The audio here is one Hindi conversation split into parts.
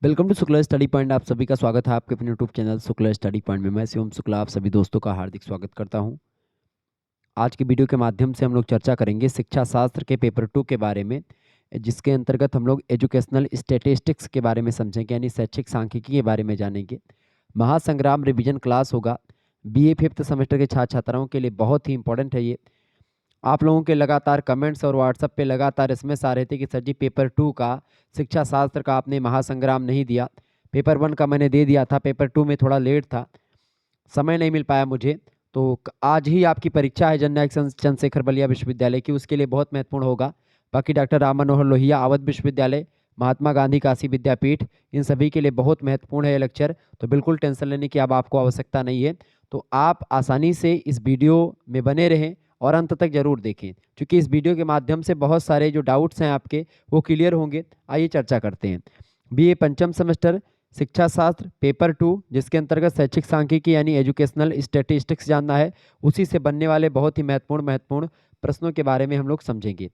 Welcome to Shukla study point. आप सभी का स्वागत है आपके अपने YouTube channel Shukla study point में। मैं शिवम शुक्ला आप सभी दोस्तों का हार्दिक स्वागत करता हूं। आज की वीडियो के माध्यम से हम लोग चर्चा करेंगे शिक्षा शास्त्र के पेपर 2 के बारे में, जिसके अंतर्गत हम लोग एजुकेशनल स्टैटिस्टिक्स के बारे में समझेंगे, यानी शैक्षिक सांख्यिकी के बारे में जानेंगे। महासंग्राम रिवीजन क्लास होगा। बीए फिफ्थ सेमेस्टर के छात्र छात्राओं के लिए बहुत ही इंपॉर्टेंट है ये। आप लोगों के लगातार कमेंट्स और व्हाट्सएप पे लगातार एसएमएस आ रहे थे कि सर जी पेपर 2 का शिक्षा शास्त्र का आपने महासंग्राम नहीं दिया। पेपर 1 का मैंने दे दिया था, पेपर 2 में थोड़ा लेट था, समय नहीं मिल पाया मुझे। तो आज ही आपकी परीक्षा है जननायक चंद्रशेखर बलिया विश्वविद्यालय की, उसके लिए बहुत महत्वपूर्ण होगा। बाकी डॉक्टर राम मनोहर लोहिया अवध विश्वविद्यालय, महात्मा गांधी काशी विद्यापीठ, इन सभी के लिए बहुत महत्वपूर्ण है ये लेक्चर। तो बिल्कुल टेंशन लेने की अब आपको आवश्यकता नहीं है। तो आप आसानी से इस वीडियो में बने रहें और अंत तक जरूर देखें, क्योंकि इस वीडियो के माध्यम से बहुत सारे जो डाउट्स हैं आपके वो क्लियर होंगे। आइए चर्चा करते हैं। बीए पंचम सेमेस्टर शिक्षा शास्त्र पेपर 2, जिसके अंतर्गत शैक्षिक सांख्यिकी यानी एजुकेशनल स्टैटिस्टिक्स जानना है, उसी से बनने वाले बहुत ही महत्वपूर्ण प्रश्नों के बारे में हम लोग समझेंगे।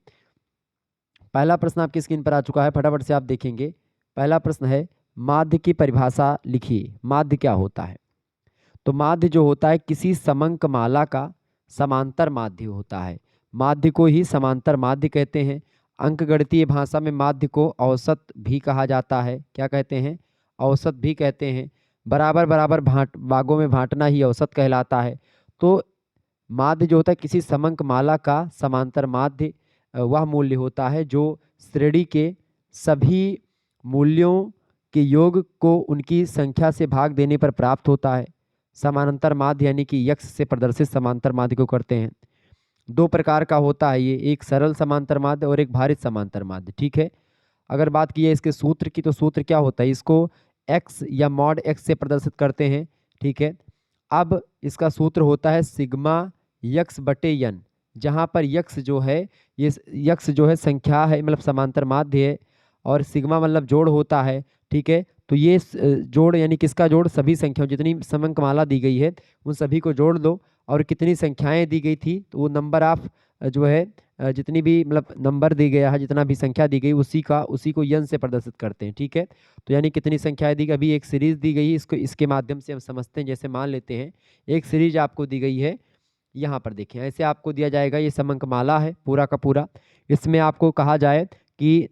पहला प्रश्न आपकी स्क्रीन पर आ चुका है, फटाफट से आप देखेंगे। पहला प्रश्न है, माध्य की परिभाषा लिखिए। माध्य क्या होता है? तो माध्य जो होता है किसी समंक माला का समांतर माध्य होता है। माध्य को ही समांतर माध्य कहते हैं। अंकगणितीय भाषा में माध्य को औसत भी कहा जाता है। क्या कहते हैं? औसत भी कहते हैं। बराबर बराबर भागों में बांटना ही औसत कहलाता है। तो माध्य जो होता है किसी समंक माला का समांतर माध्य वह मूल्य होता है जो श्रेणी के सभी मूल्यों के योग को उनकी संख्या से भाग देने पर प्राप्त होता है। समांतर माध्य यानी कि यक्ष से प्रदर्शित समांतर माध्य को करते हैं। दो प्रकार का होता है ये, एक सरल समांतर माध्य और एक भारित समांतर माध्य। ठीक है। अगर बात की है इसके सूत्र की, तो सूत्र क्या होता है? इसको x या मॉड x से प्रदर्शित करते हैं। ठीक है। अब इसका सूत्र होता है सिग्मा यक्स बटे यन, जहाँ पर यक्स जो है ये यक्स जो है संख्या है, मतलब समांतर माध्य है, और सिग्मा मतलब जोड़ होता है। ठीक है। तो ये जोड़ यानी किसका जोड़? सभी संख्याओं, जितनी समंकमाला दी गई है उन सभी को जोड़ दो, और कितनी संख्याएं दी गई थी तो वो नंबर ऑफ जो है जितनी भी मतलब नंबर दी गया है, जितना भी संख्या दी गई उसी को यन से प्रदर्शित करते हैं। ठीक है। तो यानी कितनी संख्याएं दी गई, अभी एक सीरीज दी गई है, इसको इसके माध्यम से हम समझते हैं। जैसे मान लेते हैं एक सीरीज आपको दी गई है, यहाँ पर देखें ऐसे आपको दिया जाएगा, ये समंकमाला है पूरा का पूरा। इसमें आपको कहा जाए कि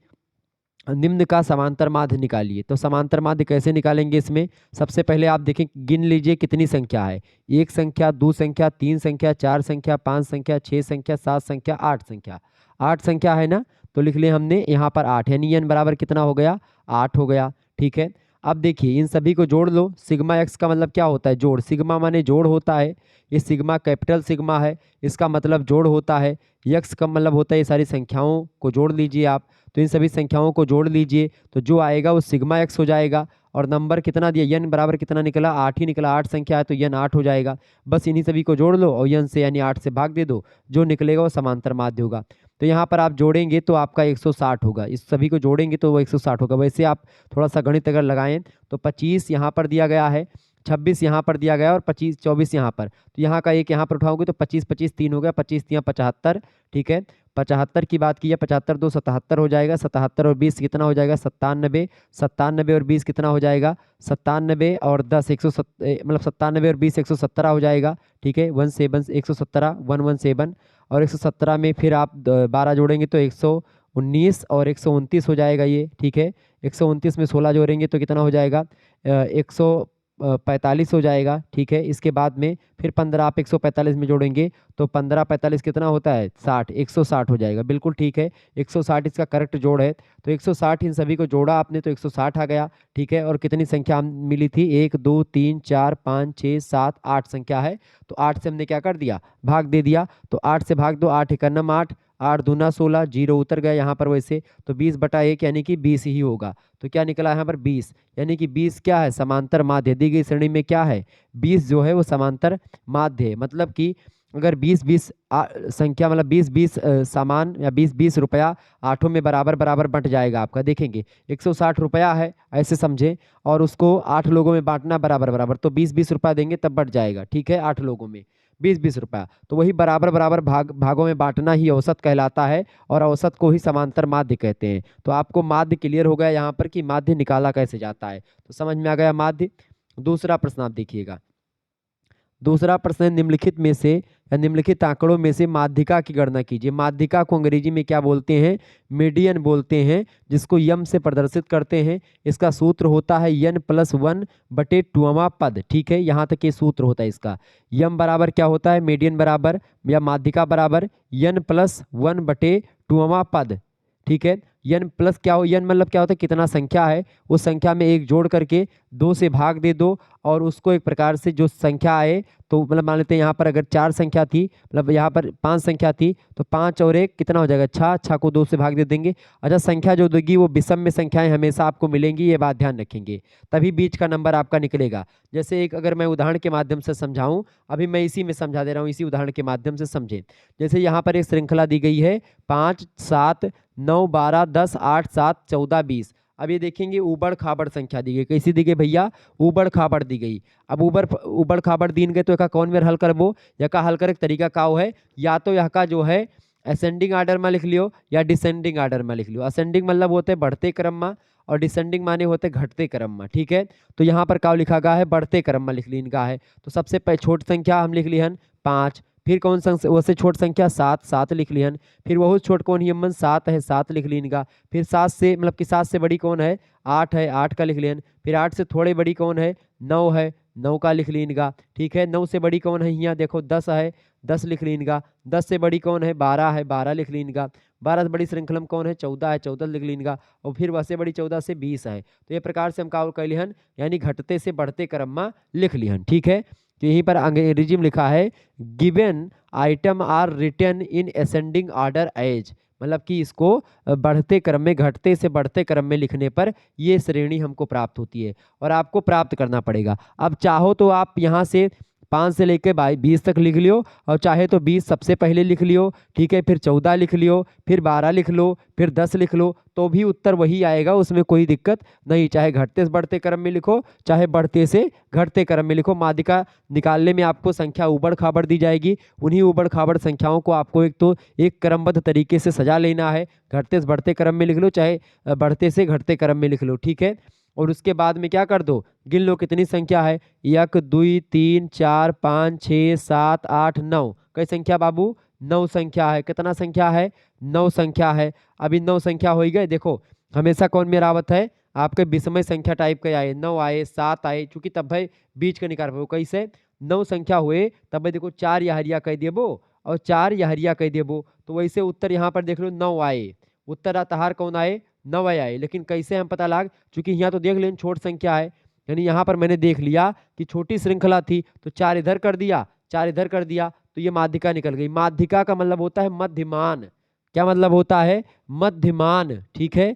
निम्न का समांतर माध्य निकालिए। तो समांतर माध्य कैसे निकालेंगे? इसमें सबसे पहले आप देखें, गिन लीजिए कितनी संख्या है। एक संख्या, दो संख्या, तीन संख्या, चार संख्या, पांच संख्या, छह संख्या, सात संख्या, आठ संख्या। आठ संख्या है ना, तो लिख लिया हमने यहाँ पर आठ, यानी एन बराबर कितना हो गया? आठ हो गया। ठीक है। अब देखिए इन सभी को जोड़ लो। सिग्मा एक्स का मतलब क्या होता है? जोड़। सिग्मा माने जोड़ होता है। ये सिग्मा कैपिटल सिग्मा है, इसका मतलब जोड़ होता है। यक्स का मतलब होता है ये सारी संख्याओं को जोड़ लीजिए आप। तो इन सभी संख्याओं को जोड़ लीजिए, तो जो आएगा वो सिग्मा एक्स हो जाएगा। और नंबर कितना दिया? यन बराबर कितना निकला? आठ ही निकला। आठ संख्या है तो यन आठ हो जाएगा। बस इन्हीं सभी को जोड़ लो और यन से यानी आठ से भाग दे दो, जो निकलेगा वो समांतर माध्य होगा। तो यहाँ पर आप जोड़ेंगे तो आपका 160 होगा। इस सभी को जोड़ेंगे तो वो 160 होगा। वैसे आप थोड़ा सा गणित अगर लगाएं तो 25 यहाँ पर दिया गया है, 26 यहाँ पर दिया गया और 25 24 यहाँ पर, तो यहाँ का एक यहाँ पर उठाओगे तो 25 25 3 हो गया, 25 3 75। ठीक है। 75 की बात की है, 75 दो 77 हो जाएगा, 77 और 20 कितना हो जाएगा? 97। 97 और 20 कितना हो जाएगा? 97 और 10 मतलब 97 और 20 117 हो जाएगा। ठीक है। 17 117 117, और 117 में फिर आप 12 जोड़ेंगे तो 119 और 129 हो जाएगा ये। ठीक है। 129 में 16 जोड़ेंगे तो कितना हो जाएगा? 145 हो जाएगा। ठीक है। इसके बाद में फिर 15 आप 145 में जोड़ेंगे तो 15 45 कितना होता है? 60। 160 हो जाएगा। बिल्कुल ठीक है। 160 इसका करेक्ट जोड़ है। तो 160 इन सभी को जोड़ा आपने तो 160 आ गया। ठीक है। और कितनी संख्या मिली थी? 1 2 3 4 5 6 7 8 संख्या है। तो 8 से हमने क्या कर दिया? भाग दे दिया। तो 8 से भाग दो, 8 एकन्नम 8, 8 दूना 16, जीरो उतर गया यहाँ पर वैसे, तो 20/1 यानी कि 20 ही होगा। तो क्या निकला यहाँ पर? 20। यानी कि 20 क्या है? समांतर माध्य। दी गई श्रेणी में क्या है? 20 जो है वो समांतर माध्य है। मतलब कि अगर 20 20 संख्या मतलब 20 20 सामान या 20 20 रुपया आठों में बराबर बराबर बंट जाएगा आपका। देखेंगे 160 रुपया है ऐसे समझे, और उसको 8 लोगों में बांटना बराबर बराबर, तो 20 20 रुपया देंगे तब बट जाएगा। ठीक है। 8 लोगों में 20-20 रुपया। तो वही बराबर बराबर भागों में बांटना ही औसत कहलाता है और औसत को ही समांतर माध्य कहते हैं। तो आपको माध्य क्लियर हो गया यहाँ पर कि माध्य निकाला कैसे जाता है, तो समझ में आ गया माध्य। दूसरा प्रश्न आप देखिएगा। दूसरा प्रश्न, निम्नलिखित में से या निम्नलिखित आंकड़ों में से माध्यिका की गणना कीजिए। माध्यिका को अंग्रेजी में क्या बोलते हैं? मीडियन बोलते हैं, जिसको यम से प्रदर्शित करते हैं। इसका सूत्र होता है यन प्लस 1/2वां पद। ठीक है, यहाँ तक ये सूत्र होता है इसका। यम बराबर क्या होता है? मीडियन बराबर या माध्यिका बराबर यन प्लस 1/2वां पद। ठीक है, यन प्लस क्या हो, यन मतलब क्या होता है? कितना संख्या है, उस संख्या में एक जोड़ करके 2 से भाग दे दो और उसको एक प्रकार से जो संख्या आए, तो मतलब मान लेते हैं यहाँ पर अगर 4 संख्या थी, मतलब यहाँ पर 5 संख्या थी, तो 5 और 1 कितना हो जाएगा? 6। 6 को 2 से भाग दे देंगे। अच्छा, संख्या जो देगी वो विषम में संख्याएं हमेशा आपको मिलेंगी, ये बात ध्यान रखेंगे, तभी बीच का नंबर आपका निकलेगा। जैसे एक अगर मैं उदाहरण के माध्यम से समझाऊं, अभी मैं इसी में समझा दे रहा हूँ, इसी उदाहरण के माध्यम से समझें। जैसे यहाँ पर एक श्रृंखला दी गई है 5, 7, 9, 12, 10, 8, 7, 14, 20। अब ये देखेंगे ऊबड़ खाबड़ संख्या दी गई। कैसी दी गई भैया? ऊबड़ खाबड़ दी गई। अब ऊबड़ खाबड़ दीन गए तो यह कौन में हल करबो? यह का हल करे तरीका का है, या तो यह का जो है असेंडिंग आर्डर में लिख लियो या डिसेंडिंग आर्डर में लिख लियो। असेंडिंग मतलब होते हैं बढ़ते क्रम में और डिसेंडिंग माने होते घटते क्रम में। ठीक है, तो यहाँ पर क्या लिखा गया है? बढ़ते क्रम में लिख ली इनका है। तो सबसे छोटी संख्या हम लिख ली हन 5, फिर कौन सा वैसे छोट संख्या 7, 7 लिख ली हन। फिर बहुत छोट कौन ही अमन 7 है, 7 लिख ली इनका। फिर 7 से मतलब कि 7 से बड़ी कौन है? 8 है, 8 का लिख लियन। फिर 8 से थोड़ी बड़ी कौन है? 9 है, 9 का लिख ली इनका। ठीक है, 9 से बड़ी कौन है? यहाँ देखो 10 है, 10 लिख ली इनका। 10 से बड़ी कौन है? 12 है, 12 लिख ली इनका। 12 से बड़ी श्रृंखला में कौन है? 14 है, 14 लिख ली इनका। और फिर वैसे बड़ी 14 से 20 है। तो ये प्रकार से हम क्या कर लिहन, यानी घटते से बढ़ते क्रम में लिख लिहन। ठीक है, तो यहीं पर अंग्रेजी में लिखा है given item are written in ascending order as, मतलब कि इसको बढ़ते क्रम में, घटते से बढ़ते क्रम में लिखने पर ये श्रेणी हमको प्राप्त होती है और आपको प्राप्त करना पड़ेगा। अब चाहो तो आप यहाँ से 5 से लेकर 20 तक लिख लियो, और चाहे तो 20 सबसे पहले लिख लियो। ठीक है, फिर 14 लिख लियो, फिर 12 लिख लो, फिर 10 लिख लो, तो भी उत्तर वही आएगा, उसमें कोई दिक्कत नहीं। चाहे घटते से बढ़ते क्रम में लिखो, चाहे बढ़ते से घटते क्रम में लिखो। माध्यिका निकालने में आपको संख्या ऊबड़ खाबड़ दी जाएगी। उन्हीं ऊबड़ खाबड़ संख्याओं को आपको एक तो एक क्रमबद्ध तरीके से सजा लेना है। घटते से बढ़ते क्रम में लिख लो, चाहे बढ़ते से घटते क्रम में लिख लो। ठीक है, और उसके बाद में क्या कर दो? गिन लो कितनी संख्या है। 1, 2, 3, 4, 5, 6, 7, 8, 9। कई संख्या बाबू? 9 संख्या है। कितना संख्या है? 9 संख्या है। अभी 9 संख्या हो गए। देखो हमेशा कौन मेरावत है? आपके विषमय संख्या टाइप के आए, 9 आए, 7 आए, चूंकि तब भाई बीच का निकाल पाओ। कैसे? 9 संख्या हुए तब भाई देखो 4 यहरिया कह देबो और 4 यहरिया कह देबो, तो वैसे उत्तर यहाँ पर देख लो 9 आए। उत्तर तहार कौन आए? 9 आए। लेकिन कैसे हम पता लाग? चूंकि यहाँ तो देख लें छोट संख्या है, यानी यहाँ पर मैंने देख लिया कि छोटी श्रृंखला थी, तो 4 इधर कर दिया, 4 इधर कर दिया, तो ये माध्यिका निकल गई। माध्यिका का मतलब होता है मध्यमान। क्या मतलब होता है? मध्यमान। ठीक है,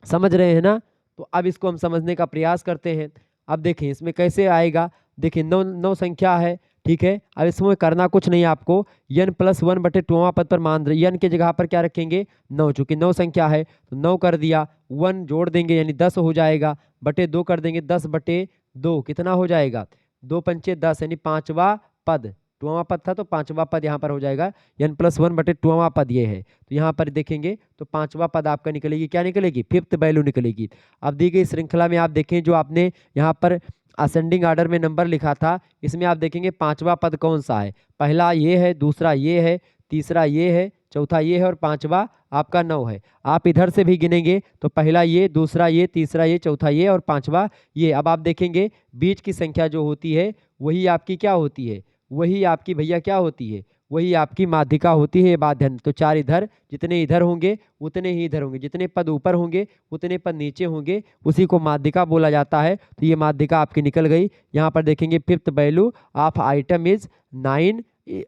समझ रहे हैं ना? तो अब इसको हम समझने का प्रयास करते हैं। अब देखें इसमें कैसे आएगा। देखिए 9 संख्या है। ठीक है, अब इसमें करना कुछ नहीं आपको। n प्लस 1/2वां पद पर मान n के जगह पर क्या रखेंगे? 9, चूंकि 9 संख्या है तो 9 कर दिया, 1 जोड़ देंगे यानी 10 हो जाएगा, बटे 2 कर देंगे, 10/2 कितना हो जाएगा? 2 पंचे 10 यानी 5वां पद। 2वां पद था तो 5वां पद यहाँ पर हो जाएगा। n प्लस 1/2वां पद ये है, तो यहाँ पर देखेंगे तो 5वां पद आपका निकलेगी। क्या निकलेगी? 5th वैल्यू निकलेगी। अब दी गई श्रृंखला में आप देखें, जो आपने यहाँ पर असेंडिंग आर्डर में नंबर लिखा था, इसमें आप देखेंगे 5वां पद कौन सा है? पहला ये है, दूसरा ये है, तीसरा ये है, चौथा ये है और 5वां आपका 9 है। आप इधर से भी गिनेंगे तो पहला ये, दूसरा ये, तीसरा ये, चौथा ये और 5वां ये। अब आप देखेंगे बीच की संख्या जो होती है वही आपकी क्या होती है? वही आपकी भैया क्या होती है? वही आपकी माध्यिका होती है। ये बात ध्यान। तो 4 इधर, जितने इधर होंगे उतने ही इधर होंगे, जितने पद ऊपर होंगे उतने पद नीचे होंगे, उसी को माध्यिका बोला जाता है। तो ये माध्यिका आपकी निकल गई। यहाँ पर देखेंगे 5th value of item is 9,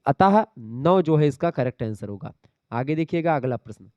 अतः 9 जो है इसका करेक्ट आंसर होगा। आगे देखिएगा अगला प्रश्न।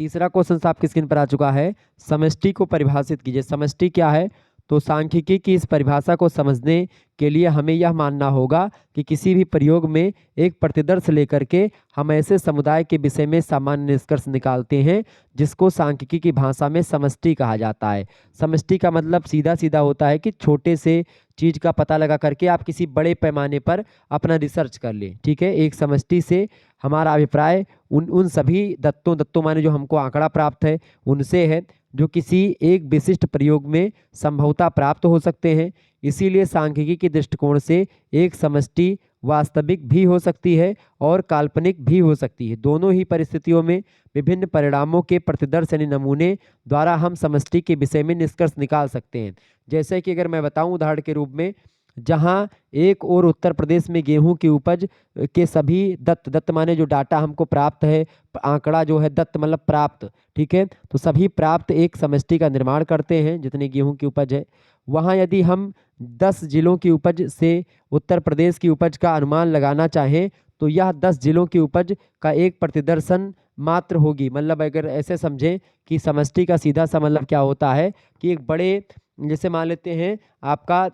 तीसरा क्वेश्चन आपकी स्क्रीन पर आ चुका है। समष्टि को परिभाषित कीजिए। समष्टि क्या है? तो सांख्यिकी की इस परिभाषा को समझने के लिए हमें यह मानना होगा कि किसी भी प्रयोग में एक प्रतिदर्श लेकर के हम ऐसे समुदाय के विषय में सामान्य निष्कर्ष निकालते हैं जिसको सांख्यिकी की भाषा में समष्टि कहा जाता है। समष्टि का मतलब सीधा सीधा होता है कि छोटे से चीज का पता लगा करके आप किसी बड़े पैमाने पर अपना रिसर्च कर लें। ठीक है, एक समष्टि से हमारा अभिप्राय उन सभी दत्तों माने जो हमको आंकड़ा प्राप्त है उनसे है, जो किसी एक विशिष्ट प्रयोग में संभवतः प्राप्त हो सकते हैं। इसीलिए सांख्यिकी के दृष्टिकोण से एक समष्टि वास्तविक भी हो सकती है और काल्पनिक भी हो सकती है। दोनों ही परिस्थितियों में विभिन्न परिणामों के प्रतिदर्श यानी नमूने द्वारा हम समष्टि के विषय में निष्कर्ष निकाल सकते हैं। जैसे कि अगर मैं बताऊं उदाहरण के रूप में, जहां एक और उत्तर प्रदेश में गेहूं की उपज के सभी दत्त माने जो डाटा हमको प्राप्त है, आंकड़ा जो है दत्त मतलब प्राप्त, ठीक है, तो सभी प्राप्त एक समष्टि का निर्माण करते हैं जितने गेहूं की उपज है। वहां यदि हम 10 जिलों की उपज से उत्तर प्रदेश की उपज का अनुमान लगाना चाहें तो यह 10 जिलों की उपज का एक प्रतिदर्शन मात्र होगी। मतलब अगर ऐसे समझें कि समष्टि का सीधा सा मतलब क्या होता है कि एक बड़े, जैसे मान लेते हैं आपका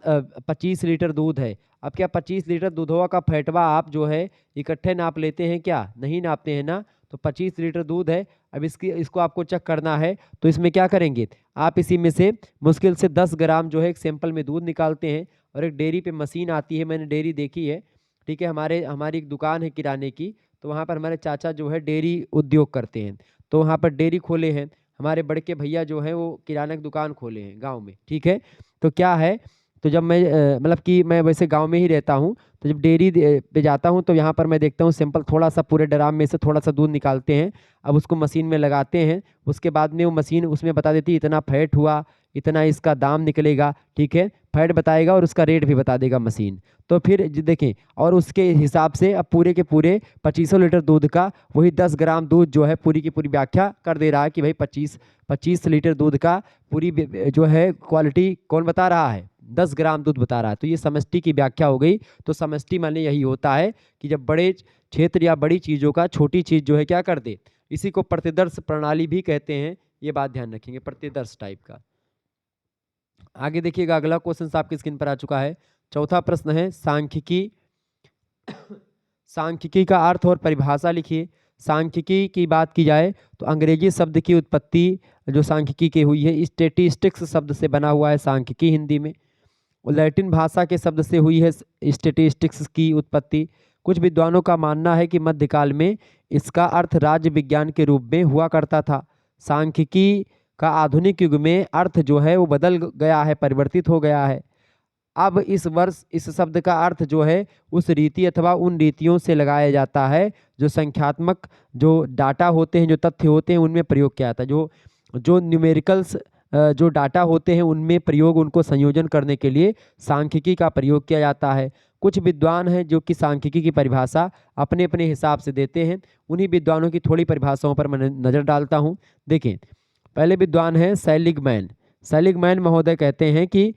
25 लीटर दूध है। अब क्या 25 लीटर दूधवा का फैटवा आप जो है इकट्ठे नाप लेते हैं? क्या नहीं नापते हैं ना। तो 25 लीटर दूध है, अब इसको आपको चेक करना है तो इसमें क्या करेंगे, आप इसी में से मुश्किल से 10 ग्राम जो है एक सैंपल में दूध निकालते हैं और एक डेयरी पे मशीन आती है, मैंने डेयरी देखी है, ठीक है, हमारी एक दुकान है किराने की, तो वहाँ पर हमारे चाचा जो है डेयरी उद्योग करते हैं, तो वहाँ पर डेयरी खोले हैं। हमारे बड़े के भैया जो है वो किराना की दुकान खोले हैं गांव में, ठीक है। तो क्या है, तो जब मैं मतलब कि मैं वैसे गांव में ही रहता हूँ, तो जब डेयरी पे जाता हूँ तो यहाँ पर मैं देखता हूँ सिंपल थोड़ा सा पूरे ड्राम में से थोड़ा सा दूध निकालते हैं। अब उसको मशीन में लगाते हैं, उसके बाद में वो मशीन उसमें बता देती है इतना फैट हुआ, इतना इसका दाम निकलेगा, ठीक है, फैट बताएगा और उसका रेट भी बता देगा मशीन। तो फिर देखें, और उसके हिसाब से अब पूरे के पूरे 2500 लीटर दूध का वही 10 ग्राम दूध जो है पूरी की पूरी व्याख्या कर दे रहा है कि भाई 25 लीटर दूध का पूरी जो है क्वालिटी कौन बता रहा है, 10 ग्राम दूध बता रहा है। तो ये समष्टि की व्याख्या हो गई। तो समष्टि माने यही होता है कि जब बड़े क्षेत्र या बड़ी चीज़ों का छोटी चीज़ जो है क्या कर दे, इसी को प्रतिदर्श प्रणाली भी कहते हैं। ये बात ध्यान रखेंगे, प्रतिदर्श टाइप का। आगे देखिएगा, अगला क्वेश्चन आपकी स्क्रीन पर आ चुका है। चौथा प्रश्न है सांख्यिकी सांख्यिकी का अर्थ और परिभाषा लिखिए। सांख्यिकी की बात की जाए तो अंग्रेजी शब्द की उत्पत्ति जो सांख्यिकी की हुई है स्टेटिस्टिक्स शब्द से बना हुआ है सांख्यिकी हिंदी में। लैटिन भाषा के शब्द से हुई है स्टेटिस्टिक्स की उत्पत्ति। कुछ विद्वानों का मानना है कि मध्यकाल में इसका अर्थ राज्य विज्ञान के रूप में हुआ करता था। सांख्यिकी का आधुनिक युग में अर्थ जो है वो बदल गया है, परिवर्तित हो गया है। अब इस वर्ष इस शब्द का अर्थ जो है उस रीति अथवा उन रीतियों से लगाया जाता है जो संख्यात्मक जो डाटा होते हैं, जो तथ्य होते हैं उनमें प्रयोग किया जाता है। जो न्यूमेरिकल्स जो डाटा होते हैं उनमें प्रयोग, उनको संयोजन करने के लिए सांख्यिकी का प्रयोग किया जाता है। कुछ विद्वान हैं जो कि सांख्यिकी की परिभाषा अपने अपने हिसाब से देते हैं। उन्हीं विद्वानों की थोड़ी परिभाषाओं पर मैं नज़र डालता हूँ। देखें, पहले विद्वान है सेलिगमैन। सेलिगमैन महोदय कहते हैं कि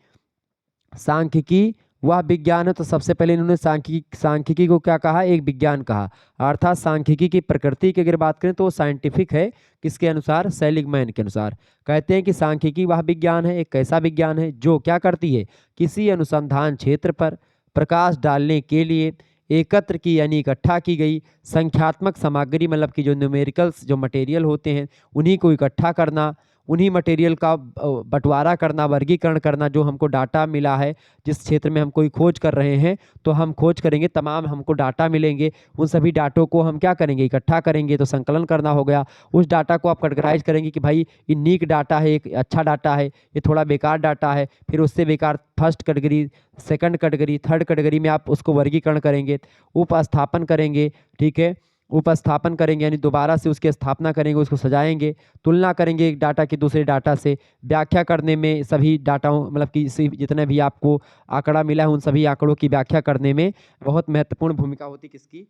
सांख्यिकी वह विज्ञान है। तो सबसे पहले इन्होंने सांख्यिकी को क्या कहा, एक विज्ञान कहा। अर्थात सांख्यिकी की प्रकृति की अगर बात करें तो साइंटिफिक है। किसके अनुसार? सेलिगमैन के अनुसार। कहते हैं कि सांख्यिकी वह विज्ञान है, एक ऐसा विज्ञान है जो क्या करती है, किसी अनुसंधान क्षेत्र पर प्रकाश डालने के लिए एकत्र की यानी इकट्ठा की गई संख्यात्मक सामग्री, मतलब कि जो न्यूमेरिकल्स जो मटेरियल होते हैं उन्हीं को इकट्ठा करना, उन्हीं मटेरियल का बंटवारा करना, वर्गीकरण करना। जो हमको डाटा मिला है, जिस क्षेत्र में हम कोई खोज कर रहे हैं तो हम खोज करेंगे, तमाम हमको डाटा मिलेंगे, उन सभी डाटों को हम क्या करेंगे, इकट्ठा करेंगे। तो संकलन करना हो गया। उस डाटा को आप कैटेगराइज करेंगे कि भाई ये नीक डाटा है, एक अच्छा डाटा है, ये थोड़ा बेकार डाटा है। फिर उससे बेकार first category, second category, third category में आप उसको वर्गीकरण करेंगे, उपस्थापन करेंगे, ठीक है, उपस्थापन करेंगे यानी दोबारा से उसकी स्थापना करेंगे, उसको सजाएंगे, तुलना करेंगे एक डाटा की दूसरे डाटा से, व्याख्या करने में सभी डाटाओं मतलब कि जितने भी आपको आंकड़ा मिला है उन सभी आंकड़ों की व्याख्या करने में बहुत महत्वपूर्ण भूमिका होती है। किसकी?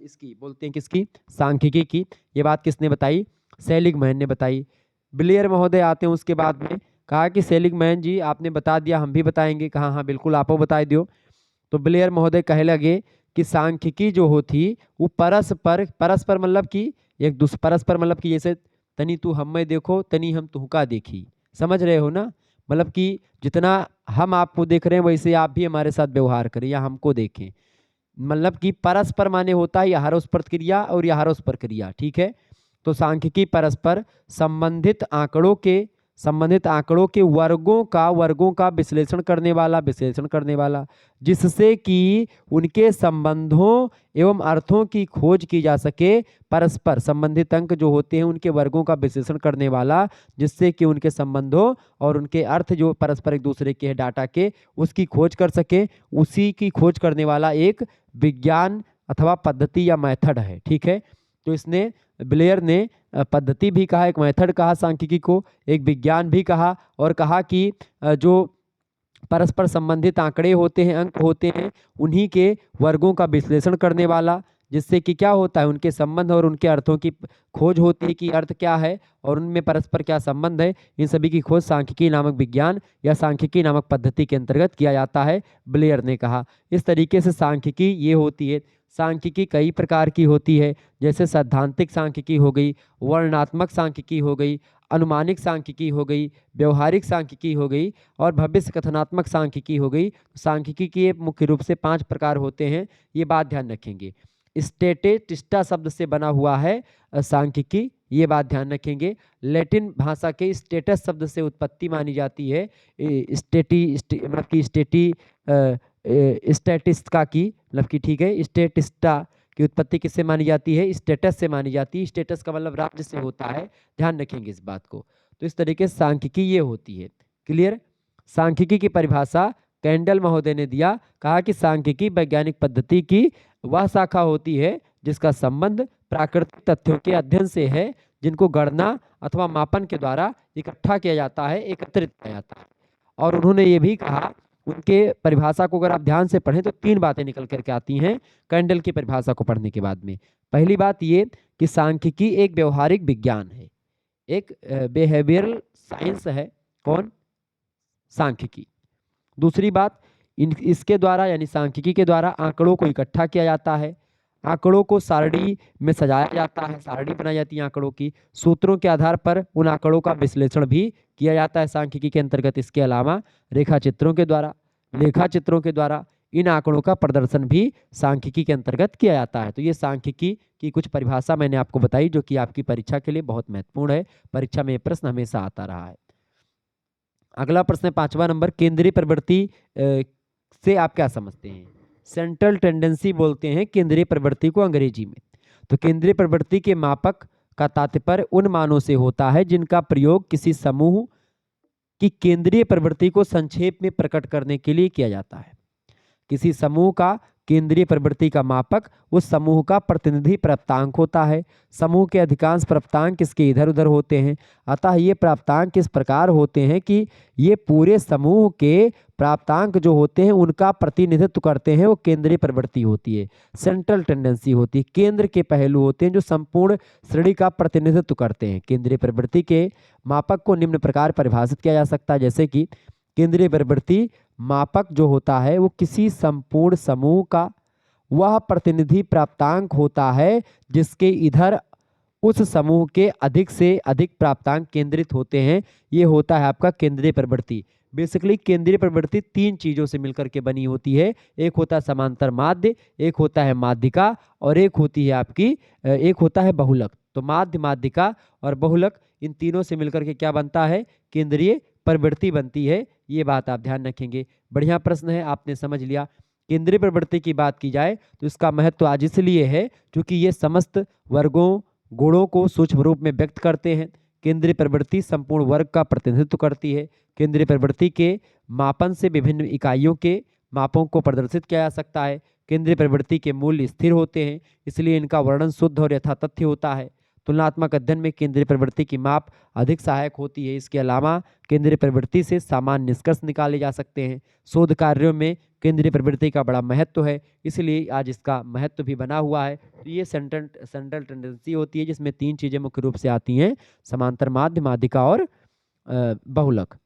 इसकी बोलते हैं किसकी? सांख्यिकी की। ये बात किसने बताई? सेलिगमैन ने बताई। ब्लेयर महोदय आते हैं उसके बाद में, कहा कि सेलिगमैन जी आपने बता दिया, हम भी बताएंगे। कहा हाँ बिल्कुल, आपो बताए दियो। तो ब्लेयर महोदय कहे लगे कि सांख्यिकी जो होती वो परस्पर मतलब कि एक दूसरे परस्पर मतलब कि जैसे तनी तू हमें देखो तनी हम तुहका देखी, समझ रहे हो ना। मतलब कि जितना हम आपको देख रहे हैं वैसे आप भी हमारे साथ व्यवहार करें या हमको देखें। मतलब कि परस्पर माने होता है यहारोस्पर क्रिया और यहारोस्पर क्रिया, ठीक है। तो सांख्यिकी परस्पर संबंधित आंकड़ों के वर्गों का विश्लेषण करने वाला जिससे कि उनके संबंधों एवं अर्थों की खोज की जा सके। परस्पर संबंधित अंक जो होते हैं उनके वर्गों का विश्लेषण करने वाला, जिससे कि उनके संबंधों और उनके अर्थ जो परस्पर एक दूसरे के हैं डाटा के, उसकी खोज कर सके। उसी की खोज करने वाला एक विज्ञान अथवा पद्धति या मेथड है, ठीक है। तो इसने ब्लेयर ने पद्धति भी कहा, एक मेथड कहा सांख्यिकी को, एक विज्ञान भी कहा, और कहा कि जो परस्पर संबंधित आंकड़े होते हैं, अंक होते हैं, उन्हीं के वर्गों का विश्लेषण करने वाला, जिससे कि क्या होता है उनके संबंध और उनके अर्थों की खोज होती है कि अर्थ क्या है और उनमें परस्पर क्या संबंध है। इन सभी की खोज सांख्यिकी नामक विज्ञान या सांख्यिकी नामक पद्धति के अंतर्गत किया जाता है, ब्लेयर ने कहा। इस तरीके से सांख्यिकी ये होती है। सांख्यिकी कई प्रकार की होती है, जैसे सैद्धांतिक सांख्यिकी हो गई, वर्णनात्मक सांख्यिकी हो गई, अनुमानिक सांख्यिकी हो गई, व्यवहारिक सांख्यिकी हो गई और भविष्य कथनात्मक सांख्यिकी हो गई। सांख्यिकी के मुख्य रूप से 5 प्रकार होते हैं, ये बात ध्यान रखेंगे। स्टेटिस्टा शब्द से बना हुआ है सांख्यिकी, ये बात ध्यान रखेंगे। लैटिन भाषा के स्टेटस शब्द से उत्पत्ति मानी जाती है। मतलब की स्टेटिस्टा की मतलब की, ठीक है, स्टेटिस्टा की उत्पत्ति किससे मानी जाती है? स्टेटस से मानी जाती है। स्टेटस का मतलब राज्य से होता है, ध्यान रखेंगे इस बात को। तो इस तरीके से सांख्यिकी ये होती है। क्लियर? सांख्यिकी की परिभाषा कैंडल महोदय ने दिया, कहा कि सांख्यिकी वैज्ञानिक पद्धति की वह शाखा होती है जिसका संबंध प्राकृतिक तथ्यों के अध्ययन से है, जिनको गणना अथवा मापन के द्वारा इकट्ठा किया जाता है, एकत्रित किया जाता है। और उन्होंने ये भी कहा, उनके परिभाषा को अगर आप ध्यान से पढ़ें तो 3 बातें निकल करके आती हैं कैंडल की परिभाषा को पढ़ने के बाद में। पहली बात ये कि सांख्यिकी एक व्यवहारिक विज्ञान है, एक बिहेवियरल साइंस है। कौन? सांख्यिकी। दूसरी बात, इसके द्वारा यानी सांख्यिकी के द्वारा आंकड़ों को इकट्ठा किया जाता है, आंकड़ों को सारणी में सजाया जाता है, सारणी बनाई जाती है आंकड़ों की, सूत्रों के आधार पर उन आंकड़ों का विश्लेषण भी किया जाता है सांख्यिकी के अंतर्गत। इसके अलावा लेखा चित्रों के द्वारा इन आंकड़ों का प्रदर्शन भी सांख्यिकी के अंतर्गत किया जाता है। तो ये सांख्यिकी की कुछ परिभाषा मैंने आपको बताई, जो कि आपकी परीक्षा के लिए बहुत महत्वपूर्ण है। परीक्षा में प्रश्न हमेशा आता रहा है। अगला प्रश्न है 5वां नंबर, केंद्रीय प्रवृत्ति से आप क्या समझते हैं? सेंट्रल टेंडेंसी बोलते हैं केंद्रीय प्रवृत्ति को अंग्रेजी में। तो केंद्रीय प्रवृत्ति के मापक का तात्पर्य उन मानों से होता है जिनका प्रयोग किसी समूह की केंद्रीय प्रवृत्ति को संक्षेप में प्रकट करने के लिए किया जाता है। किसी समूह का केंद्रीय प्रवृत्ति का मापक उस समूह का प्रतिनिधि प्राप्तांक होता है। समूह के अधिकांश प्राप्तांक इसके इधर उधर होते हैं, अतः ये प्राप्तांक किस प्रकार होते हैं कि ये पूरे समूह के प्राप्तांक जो होते हैं उनका प्रतिनिधित्व करते हैं, वो केंद्रीय प्रवृत्ति होती है, सेंट्रल टेंडेंसी होती है। केंद्र के पहलू होते हैं जो संपूर्ण श्रेणी का प्रतिनिधित्व करते हैं। केंद्रीय प्रवृत्ति के मापक को निम्न प्रकार परिभाषित किया जा सकता है, जैसे कि केंद्रीय प्रवृत्ति मापक जो होता है वो किसी संपूर्ण समूह का वह प्रतिनिधि प्राप्तांक होता है जिसके इधर उस समूह के अधिक से अधिक प्राप्तांक केंद्रित होते हैं। ये होता है आपका केंद्रीय प्रवृत्ति। बेसिकली केंद्रीय प्रवृत्ति 3 चीजों से मिलकर के बनी होती है। एक होता है समांतर माध्य, एक होता है माध्यिका और एक होती है आपकी एक होता है बहुलक। तो माध्य, माध्यिका और बहुलक, इन तीनों से मिलकर के क्या बनता है? केंद्रीय प्रवृत्ति बनती है। ये बात आप ध्यान रखेंगे। बढ़िया प्रश्न है, आपने समझ लिया। केंद्रीय प्रवृत्ति की बात की जाए तो इसका महत्व आज इसलिए है क्योंकि ये समस्त वर्गों गुणों को सूक्ष्म रूप में व्यक्त करते हैं। केंद्रीय प्रवृत्ति संपूर्ण वर्ग का प्रतिनिधित्व करती है। केंद्रीय प्रवृत्ति के मापन से विभिन्न इकाइयों के मापों को प्रदर्शित किया जा सकता है। केंद्रीय प्रवृत्ति के मूल्य स्थिर होते हैं, इसलिए इनका वर्णन शुद्ध और यथातथ्य होता है। तुलनात्मक अध्ययन में केंद्रीय प्रवृत्ति की माप अधिक सहायक होती है। इसके अलावा केंद्रीय प्रवृत्ति से सामान्य निष्कर्ष निकाले जा सकते हैं। शोध कार्यों में केंद्रीय प्रवृत्ति का बड़ा महत्व है, इसलिए आज इसका महत्व भी बना हुआ है। तो ये सेंट्रल टेंडेंसी होती है जिसमें 3 चीजें मुख्य रूप से आती हैं, समांतर माध्य, माध्यिका और बहुलक।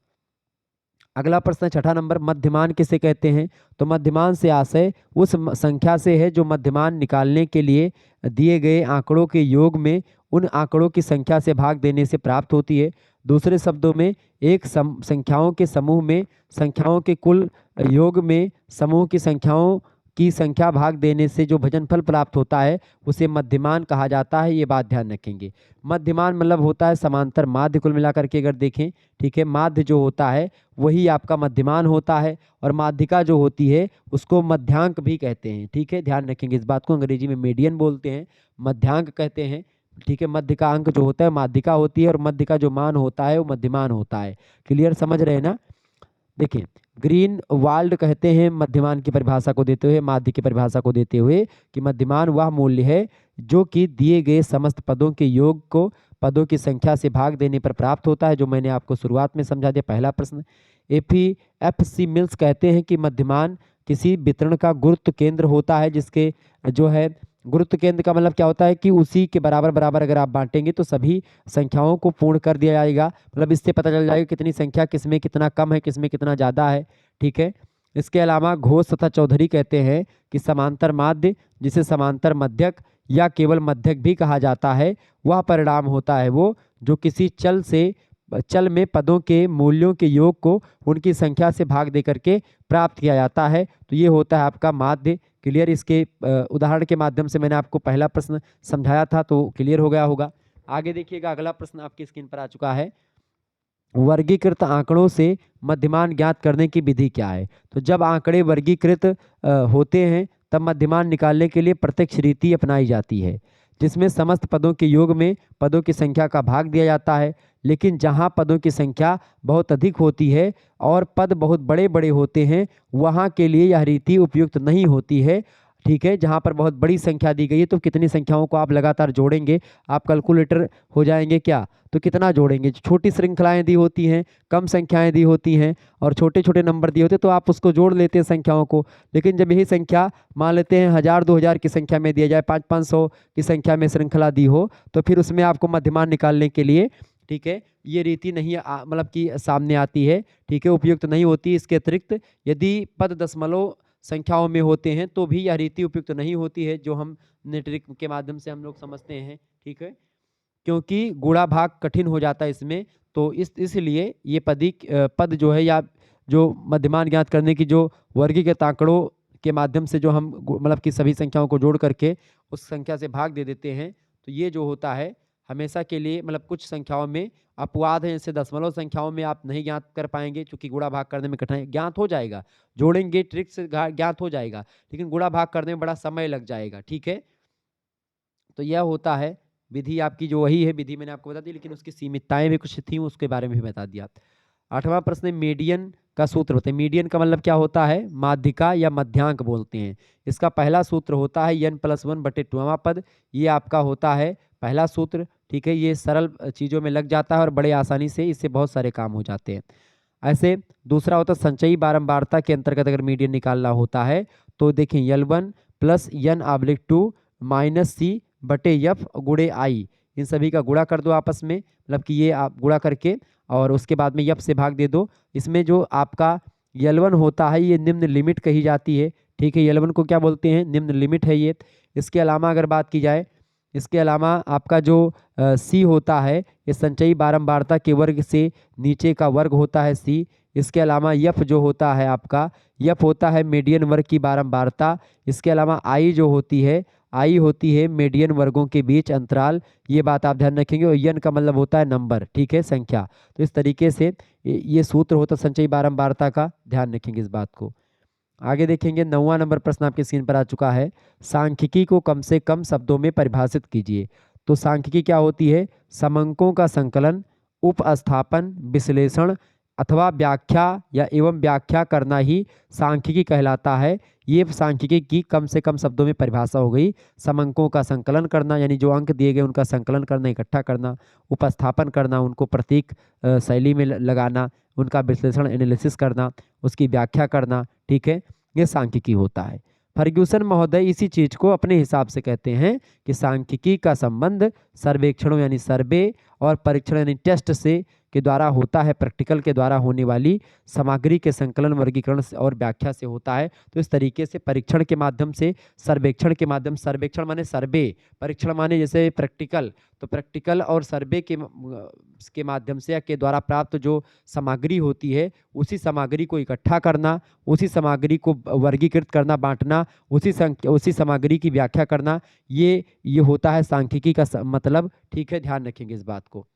अगला प्रश्न 6ठा नंबर, मध्यमान किसे कहते हैं? तो मध्यमान से आशय उस संख्या से है जो मध्यमान निकालने के लिए दिए गए आंकड़ों के योग में उन आंकड़ों की संख्या से भाग देने से प्राप्त होती है। दूसरे शब्दों में एक संख्याओं के समूह में संख्याओं के कुल योग में समूह की संख्याओं की संख्या भाग देने से जो भजनफल प्राप्त होता है उसे मध्यमान कहा जाता है। ये बात ध्यान रखेंगे। मध्यमान मतलब होता है समांतर माध्य। कुल मिलाकर के अगर देखें, ठीक है, माध्य जो होता है वही आपका मध्यमान होता है, और माध्यिका जो होती है उसको मध्यांक भी कहते हैं। ठीक है, ध्यान रखेंगे इस बात को। अंग्रेजी में मीडियन बोलते हैं, मध्यांक कहते हैं। ठीक है, मध्य का अंक जो होता है माध्यिका होती है, और मध्य का जो मान होता है वो मध्यमान होता है। क्लियर, समझ रहे हैं ना? देखिए, ग्रीन वाल्ड कहते हैं मध्यमान की परिभाषा को देते हुए, माध्य की परिभाषा को देते हुए, कि मध्यमान वह मूल्य है जो कि दिए गए समस्त पदों के योग को पदों की संख्या से भाग देने पर प्राप्त होता है, जो मैंने आपको शुरुआत में समझा दिया। पहला प्रश्न। एफ सी मिल्स कहते हैं कि मध्यमान किसी वितरण का गुरुत्व केंद्र होता है, जिसके जो है गुरुत्व केंद्र का मतलब क्या होता है कि उसी के बराबर बराबर अगर आप बांटेंगे तो सभी संख्याओं को पूर्ण कर दिया जाएगा। मतलब इससे पता चल जाएगा कितनी संख्या किसमें कितना कम है, किसमें कितना ज़्यादा है। ठीक है, इसके अलावा घोष तथा चौधरी कहते हैं कि समांतर माध्य, जिसे समांतर मध्यक या केवल मध्यक भी कहा जाता है, वह परिणाम होता है वो जो किसी चल में पदों के मूल्यों के योग को उनकी संख्या से भाग दे करके प्राप्त किया जाता है। तो ये होता है आपका माध्य। क्लियर, इसके उदाहरण के माध्यम से मैंने आपको पहला प्रश्न समझाया था, तो क्लियर हो गया होगा। आगे देखिएगा, अगला प्रश्न आपकी स्क्रीन पर आ चुका है। वर्गीकृत आंकड़ों से मध्यमान ज्ञात करने की विधि क्या है? तो जब आंकड़े वर्गीकृत होते हैं तब मध्यमान निकालने के लिए प्रत्यक्ष रीति अपनाई जाती है, जिसमें समस्त पदों के योग में पदों की संख्या का भाग दिया जाता है। लेकिन जहां पदों की संख्या बहुत अधिक होती है और पद बहुत बड़े बड़े होते हैं, वहां के लिए यह रीति उपयुक्त नहीं होती है। ठीक है, जहां पर बहुत बड़ी संख्या दी गई है तो कितनी संख्याओं को आप लगातार जोड़ेंगे, आप कैलकुलेटर हो जाएंगे क्या, तो कितना जोड़ेंगे। छोटी श्रृंखलाएं दी होती हैं, कम संख्याएं दी होती हैं और छोटे छोटे नंबर दिए होते हैं, तो आप उसको जोड़ लेते हैं संख्याओं को। लेकिन जब यही संख्या मान लेते हैं 1000 2000 की संख्या में दिया जाए, 500 की संख्या में श्रृंखला दी हो, तो फिर उसमें आपको मध्यमान निकालने के लिए, ठीक है, ये रीति नहीं मतलब कि सामने आती है। ठीक है, उपयुक्त नहीं होती। इसके अतिरिक्त यदि पद दशमलव संख्याओं में होते हैं तो भी यह रीति उपयुक्त नहीं होती है, जो हम नेट्रिक के माध्यम से हम लोग समझते हैं। ठीक है, क्योंकि गुणा भाग कठिन हो जाता है इसमें, तो इसलिए ये पद जो है या जो मध्यमान ज्ञात करने की जो वर्गीकृत आंकड़ों के माध्यम से जो हम मतलब कि सभी संख्याओं को जोड़ करके उस संख्या से भाग दे देते हैं, तो ये जो होता है हमेशा के लिए, मतलब कुछ संख्याओं में अपवाद है, जैसे दशमलव संख्याओं में आप नहीं ज्ञात कर पाएंगे क्योंकि गुणा भाग करने में कठिनाई। ज्ञात हो जाएगा, जोड़ेंगे ट्रिक से ज्ञात हो जाएगा, लेकिन गुणा भाग करने में बड़ा समय लग जाएगा। ठीक है, तो यह होता है विधि आपकी जो वही है, विधि मैंने आपको बता दी, लेकिन उसकी सीमितताएं भी कुछ थी, उसके बारे में भी बता दिया। 8वां प्रश्न, मीडियन का सूत्र होता है। मीडियन का मतलब क्या होता है? माध्यिका या मध्यांक बोलते हैं। इसका पहला सूत्र होता है n+1/2वां पद। ये आपका होता है पहला सूत्र। ठीक है, ये सरल चीज़ों में लग जाता है और बड़े आसानी से इससे बहुत सारे काम हो जाते हैं। ऐसे दूसरा होता है संचयी बारंबारता के अंतर्गत अगर मीडियन निकालना होता है तो देखें L1 + n/2 - C/F गुणे I, इन सभी का गुणा कर दो आपस में, मतलब कि ये आप गुणा करके और उसके बाद में F से भाग दे दो। इसमें जो आपका L1 होता है ये निम्न लिमिट कही जाती है। ठीक है, L1 को क्या बोलते हैं? निम्न लिमिट है ये। इसके अलावा अगर बात की जाए, इसके अलावा आपका जो C होता है ये संचयी बारंबारता के वर्ग से नीचे का वर्ग होता है C। इसके अलावा F जो होता है आपका, F होता है मीडियन वर्ग की बारंबारता। इसके अलावा I जो होती है, I होती है मीडियन वर्गों के बीच अंतराल। ये बात आप ध्यान रखेंगे। और n का मतलब होता है नंबर, ठीक है, संख्या। तो इस तरीके से ये सूत्र होता है संचयी बारंबारता का, ध्यान रखेंगे इस बात को। आगे देखेंगे 9वां नंबर प्रश्न आपकी स्क्रीन पर आ चुका है। सांख्यिकी को कम से कम शब्दों में परिभाषित कीजिए। तो सांख्यिकी क्या होती है? समंकों का संकलन, उपस्थापन, विश्लेषण अथवा व्याख्या या एवं व्याख्या करना ही सांख्यिकी कहलाता है। ये सांख्यिकी की कम से कम शब्दों में परिभाषा हो गई। समंकों का संकलन करना, यानी जो अंक दिए गए उनका संकलन करना, इकट्ठा करना, उपस्थापन करना, उनको प्रतीक शैली में लगाना, उनका विश्लेषण एनालिसिस करना, उसकी व्याख्या करना। ठीक है, ये सांख्यिकी होता है। फर्ग्यूसन महोदय इसी चीज को अपने हिसाब से कहते हैं कि सांख्यिकी का संबंध सर्वेक्षणों यानी सर्वे और परीक्षण यानी टेस्ट से के द्वारा होता है, प्रैक्टिकल के द्वारा होने वाली सामग्री के संकलन, वर्गीकरण और व्याख्या से होता है। तो इस तरीके से परीक्षण के माध्यम से, सर्वेक्षण के माध्यम, सर्वेक्षण माने सर्वे, परीक्षण माने जैसे प्रैक्टिकल, तो प्रैक्टिकल और सर्वे के माध्यम से या के द्वारा प्राप्त जो सामग्री होती है, उसी सामग्री को इकट्ठा करना, उसी सामग्री को वर्गीकृत करना, बांटना, उसी सामग्री की व्याख्या करना, ये होता है सांख्यिकी का मतलब। ठीक है, ध्यान रखेंगे इस बात को।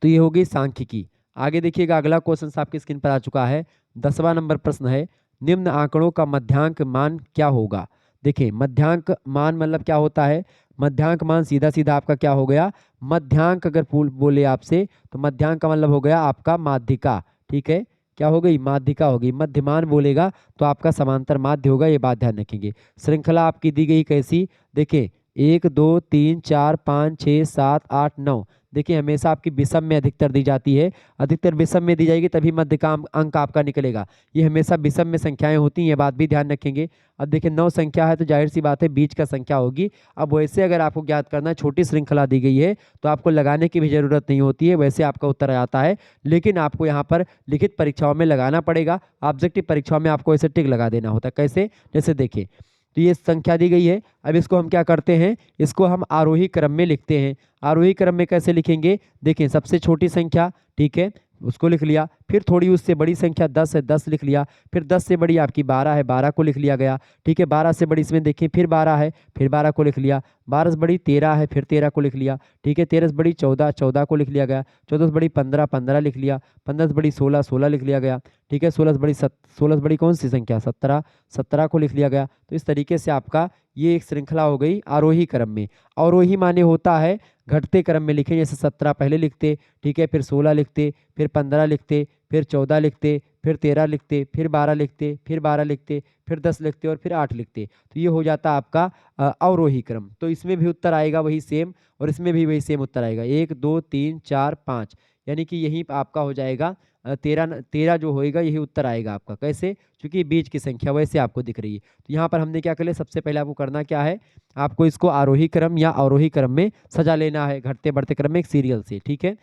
तो ये होगी सांख्यिकी। आगे देखिएगा, अगला क्वेश्चन आपकी स्क्रीन पर आ चुका है। 10वां नंबर प्रश्न है, निम्न आंकड़ों का मध्यांक मान क्या होगा। देखिए, मध्यांक मान मतलब क्या होता है। मध्यांक मान सीधा सीधा आपका क्या हो गया, मध्यांक अगर बोले आपसे तो मध्यांक का मतलब हो गया आपका माध्यिका। ठीक है, क्या हो गई, माध्यिका होगी। मध्यमान बोलेगा तो आपका समांतर माध्य होगा, ये बात ध्यान रखेंगे। श्रृंखला आपकी दी गई कैसी, देखिए 1 2 3 4 5 6 7 8 9। देखिए, हमेशा आपकी विषम में अधिकतर दी जाती है, अधिकतर विषम में दी जाएगी तभी मध्य का अंक आपका निकलेगा। ये हमेशा विषम में संख्याएं होती हैं, ये बात भी ध्यान रखेंगे। अब देखिए 9 संख्या है तो जाहिर सी बात है बीच का संख्या होगी। अब वैसे अगर आपको ज्ञात करना है, छोटी श्रृंखला दी गई है तो आपको लगाने की भी जरूरत नहीं होती है, वैसे आपका उत्तर आ जाता है। लेकिन आपको यहाँ पर लिखित परीक्षाओं में लगाना पड़ेगा, ऑब्जेक्टिव परीक्षाओं में आपको ऐसे टिक लगा देना होता है। कैसे, जैसे देखिए, तो ये संख्या दी गई है। अब इसको हम क्या करते हैं, इसको हम आरोही क्रम में लिखते हैं। आरोही क्रम में कैसे लिखेंगे, देखिए सबसे छोटी संख्या, ठीक है, उसको लिख लिया। फिर थोड़ी उससे बड़ी संख्या 10 है, 10 लिख लिया। फिर 10 से बड़ी आपकी 12 है, 12 को लिख लिया गया। ठीक है, 12 से बड़ी इसमें देखिए फिर 12 है, फिर 12 को लिख लिया। 12 से बड़ी 13 है, फिर 13 को लिख लिया। ठीक है, 13 से बड़ी 14, 14 को लिख लिया गया। 14 से बड़ी 15, 15 लिख लिया। 15 से बड़ी 16, 16 लिख लिया गया। ठीक है, 16 से बड़ी कौन सी संख्या, 17, 17 को लिख लिया गया। तो इस तरीके से आपका ये एक श्रृंखला हो गई आरोही क्रम में। अवरोही माने होता है घटते क्रम में लिखें, जैसे 17 पहले लिखते, ठीक है, फिर 16 लिखते, फिर 15 लिखते, फिर 14 लिखते, फिर 13 लिखते, फिर 12 लिखते, फिर 12 लिखते, फिर 10 लिखते और फिर 8 लिखते। तो ये हो जाता आपका अवरोही क्रम। तो इसमें भी उत्तर आएगा वही सेम, और इसमें भी वही सेम उत्तर आएगा, 1 2 3 4 5, यानी कि यही आपका हो जाएगा 13 जो होएगा यही उत्तर आएगा आपका। कैसे, क्योंकि बीच की संख्या वैसे आपको दिख रही है। तो यहाँ पर हमने क्या कर लिया, सबसे पहले आपको करना क्या है, आपको इसको आरोही क्रम या अवरोही क्रम में सजा लेना है, घटते बढ़ते क्रम में एक सीरियल से। ठीक है,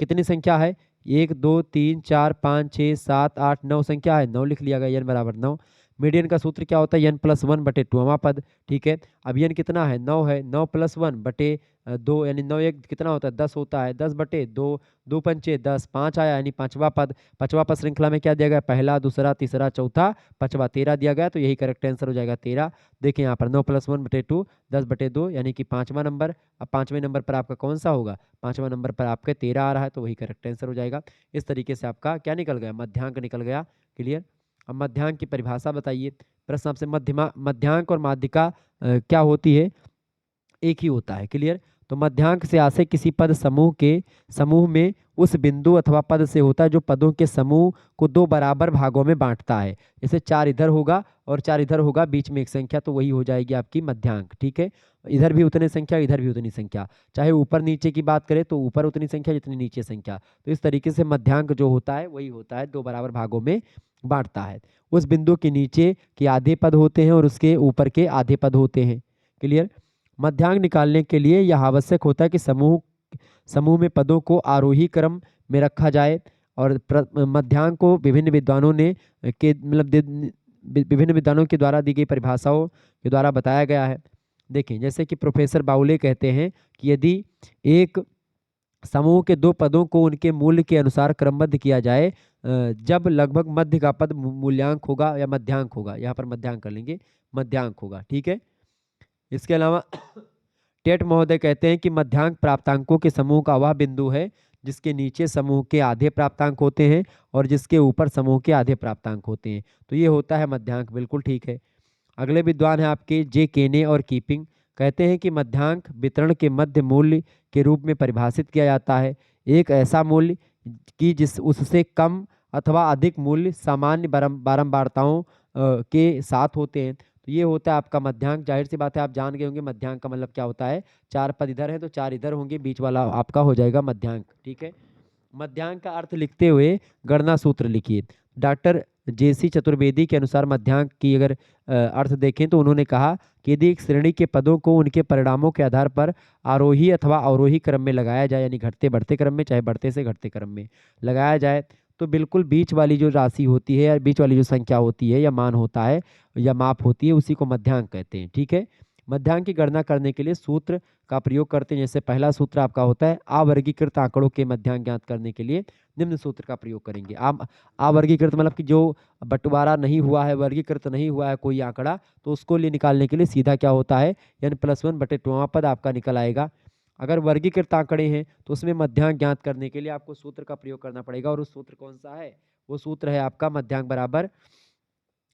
कितनी संख्या है, 1 2 3 4 5 6 7 8 9 संख्या है, 9 लिख लिया गया, n बराबर 9। मीडियन का सूत्र क्या होता है, n+1/2वां पद। ठीक है, अब n कितना है, 9 है, 9+1/2 यानी 9 एक कितना होता है, 10 होता है, 10/2, 2 पंचे 10, 5 आया यानी पांचवा पद। पांचवा पद श्रृंखला में क्या दिया गया, पहला, दूसरा, तीसरा, चौथा, पांचवा, 13 दिया गया, तो यही करेक्ट आंसर हो जाएगा 13। देखिए यहाँ पर 9+1/2 10/2 यानी कि पांचवा नंबर। अब पांचवें नंबर पर आपका कौन सा होगा, पांचवा नंबर पर आपके 13 आ रहा है, तो वही करेक्ट आंसर हो जाएगा। इस तरीके से आपका क्या निकल गया, मध्यांक निकल गया। क्लियर। अब मध्यांक की परिभाषा बताइए। प्रश्न आपसे मध्यांक और माध्यिका क्या होती है, एक ही होता है। क्लियर। तो मध्यांक से आशय किसी पद समूह में उस बिंदु अथवा पद से होता है जो पदों के समूह को दो बराबर भागों में बांटता है। जैसे 4 इधर होगा और 4 इधर होगा, बीच में एक संख्या, तो वही हो जाएगी आपकी मध्यांक। ठीक है, इधर भी उतनी संख्या, इधर भी उतनी संख्या, चाहे ऊपर नीचे की बात करें तो ऊपर उतनी संख्या जितनी नीचे संख्या। तो इस तरीके से मध्यांक जो होता है वही होता है, दो बराबर भागों में बांटता है। उस बिंदु के नीचे के आधे पद होते हैं और उसके ऊपर के आधे पद होते हैं। क्लियर। मध्यांक निकालने के लिए यह आवश्यक होता है कि समूह में पदों को आरोही क्रम में रखा जाए, और मध्यांक को विभिन्न विद्वानों ने विभिन्न विद्वानों के द्वारा दी गई परिभाषाओं के द्वारा बताया गया है। देखें, जैसे कि प्रोफेसर बाउले कहते हैं कि यदि एक समूह के दो पदों को उनके मूल्य के अनुसार क्रमबद्ध किया जाए, जब लगभग मध्य का पद मूल्यांक होगा या मध्यांक होगा, यहाँ पर मध्यांक कर लेंगे, मध्यांक होगा। ठीक है। इसके अलावा टेट महोदय कहते हैं कि मध्यांक प्राप्तांकों के समूह का वह बिंदु है जिसके नीचे समूह के आधे प्राप्तांक होते हैं और जिसके ऊपर समूह के आधे प्राप्तांक होते हैं, तो ये होता है मध्यांक। बिल्कुल ठीक है। अगले विद्वान हैं आपके जे केने और कीपिंग, कहते हैं कि मध्यांक वितरण के मध्य मूल्य के रूप में परिभाषित किया जाता है, एक ऐसा मूल्य कि जिस उससे कम अथवा अधिक मूल्य सामान्य बारंबारताओं के साथ होते हैं। तो ये होता है आपका मध्यांक। जाहिर सी बात है आप जान गए होंगे मध्यांक का मतलब क्या होता है, 4 पद इधर है तो 4 इधर होंगे, बीच वाला आपका हो जाएगा मध्यांक। ठीक है। मध्यांक का अर्थ लिखते हुए गणना सूत्र लिखिए। डॉक्टर जेसी चतुर्वेदी के अनुसार मध्यांक की अगर अर्थ देखें तो उन्होंने कहा कि यदि एक श्रेणी के पदों को उनके परिणामों के आधार पर आरोही अथवा अवरोही क्रम में लगाया जाए, यानी घटते बढ़ते क्रम में, चाहे बढ़ते से घटते क्रम में लगाया जाए, तो बिल्कुल बीच वाली जो राशि होती है या बीच वाली जो संख्या होती है या मान होता है या माप होती है, उसी को मध्यांक कहते हैं। ठीक है, मध्यांक की गणना करने के लिए सूत्र का प्रयोग करते हैं। जैसे पहला सूत्र आपका होता है अवर्गीकृत आंकड़ों के मध्यांक ज्ञात करने के लिए निम्न सूत्र का प्रयोग करेंगे। आप अवर्गीकृत मतलब कि जो बंटवारा नहीं हुआ है, वर्गीकृत नहीं हुआ है कोई आंकड़ा, तो उसको लिए निकालने के लिए सीधा क्या होता है, यानी +1/2 पद आपका निकल आएगा। अगर वर्गीकृत आंकड़े हैं तो उसमें मध्यांक ज्ञात करने के लिए आपको सूत्र का प्रयोग करना पड़ेगा, और उस सूत्र कौन सा है, वो सूत्र है आपका मध्यांक बराबर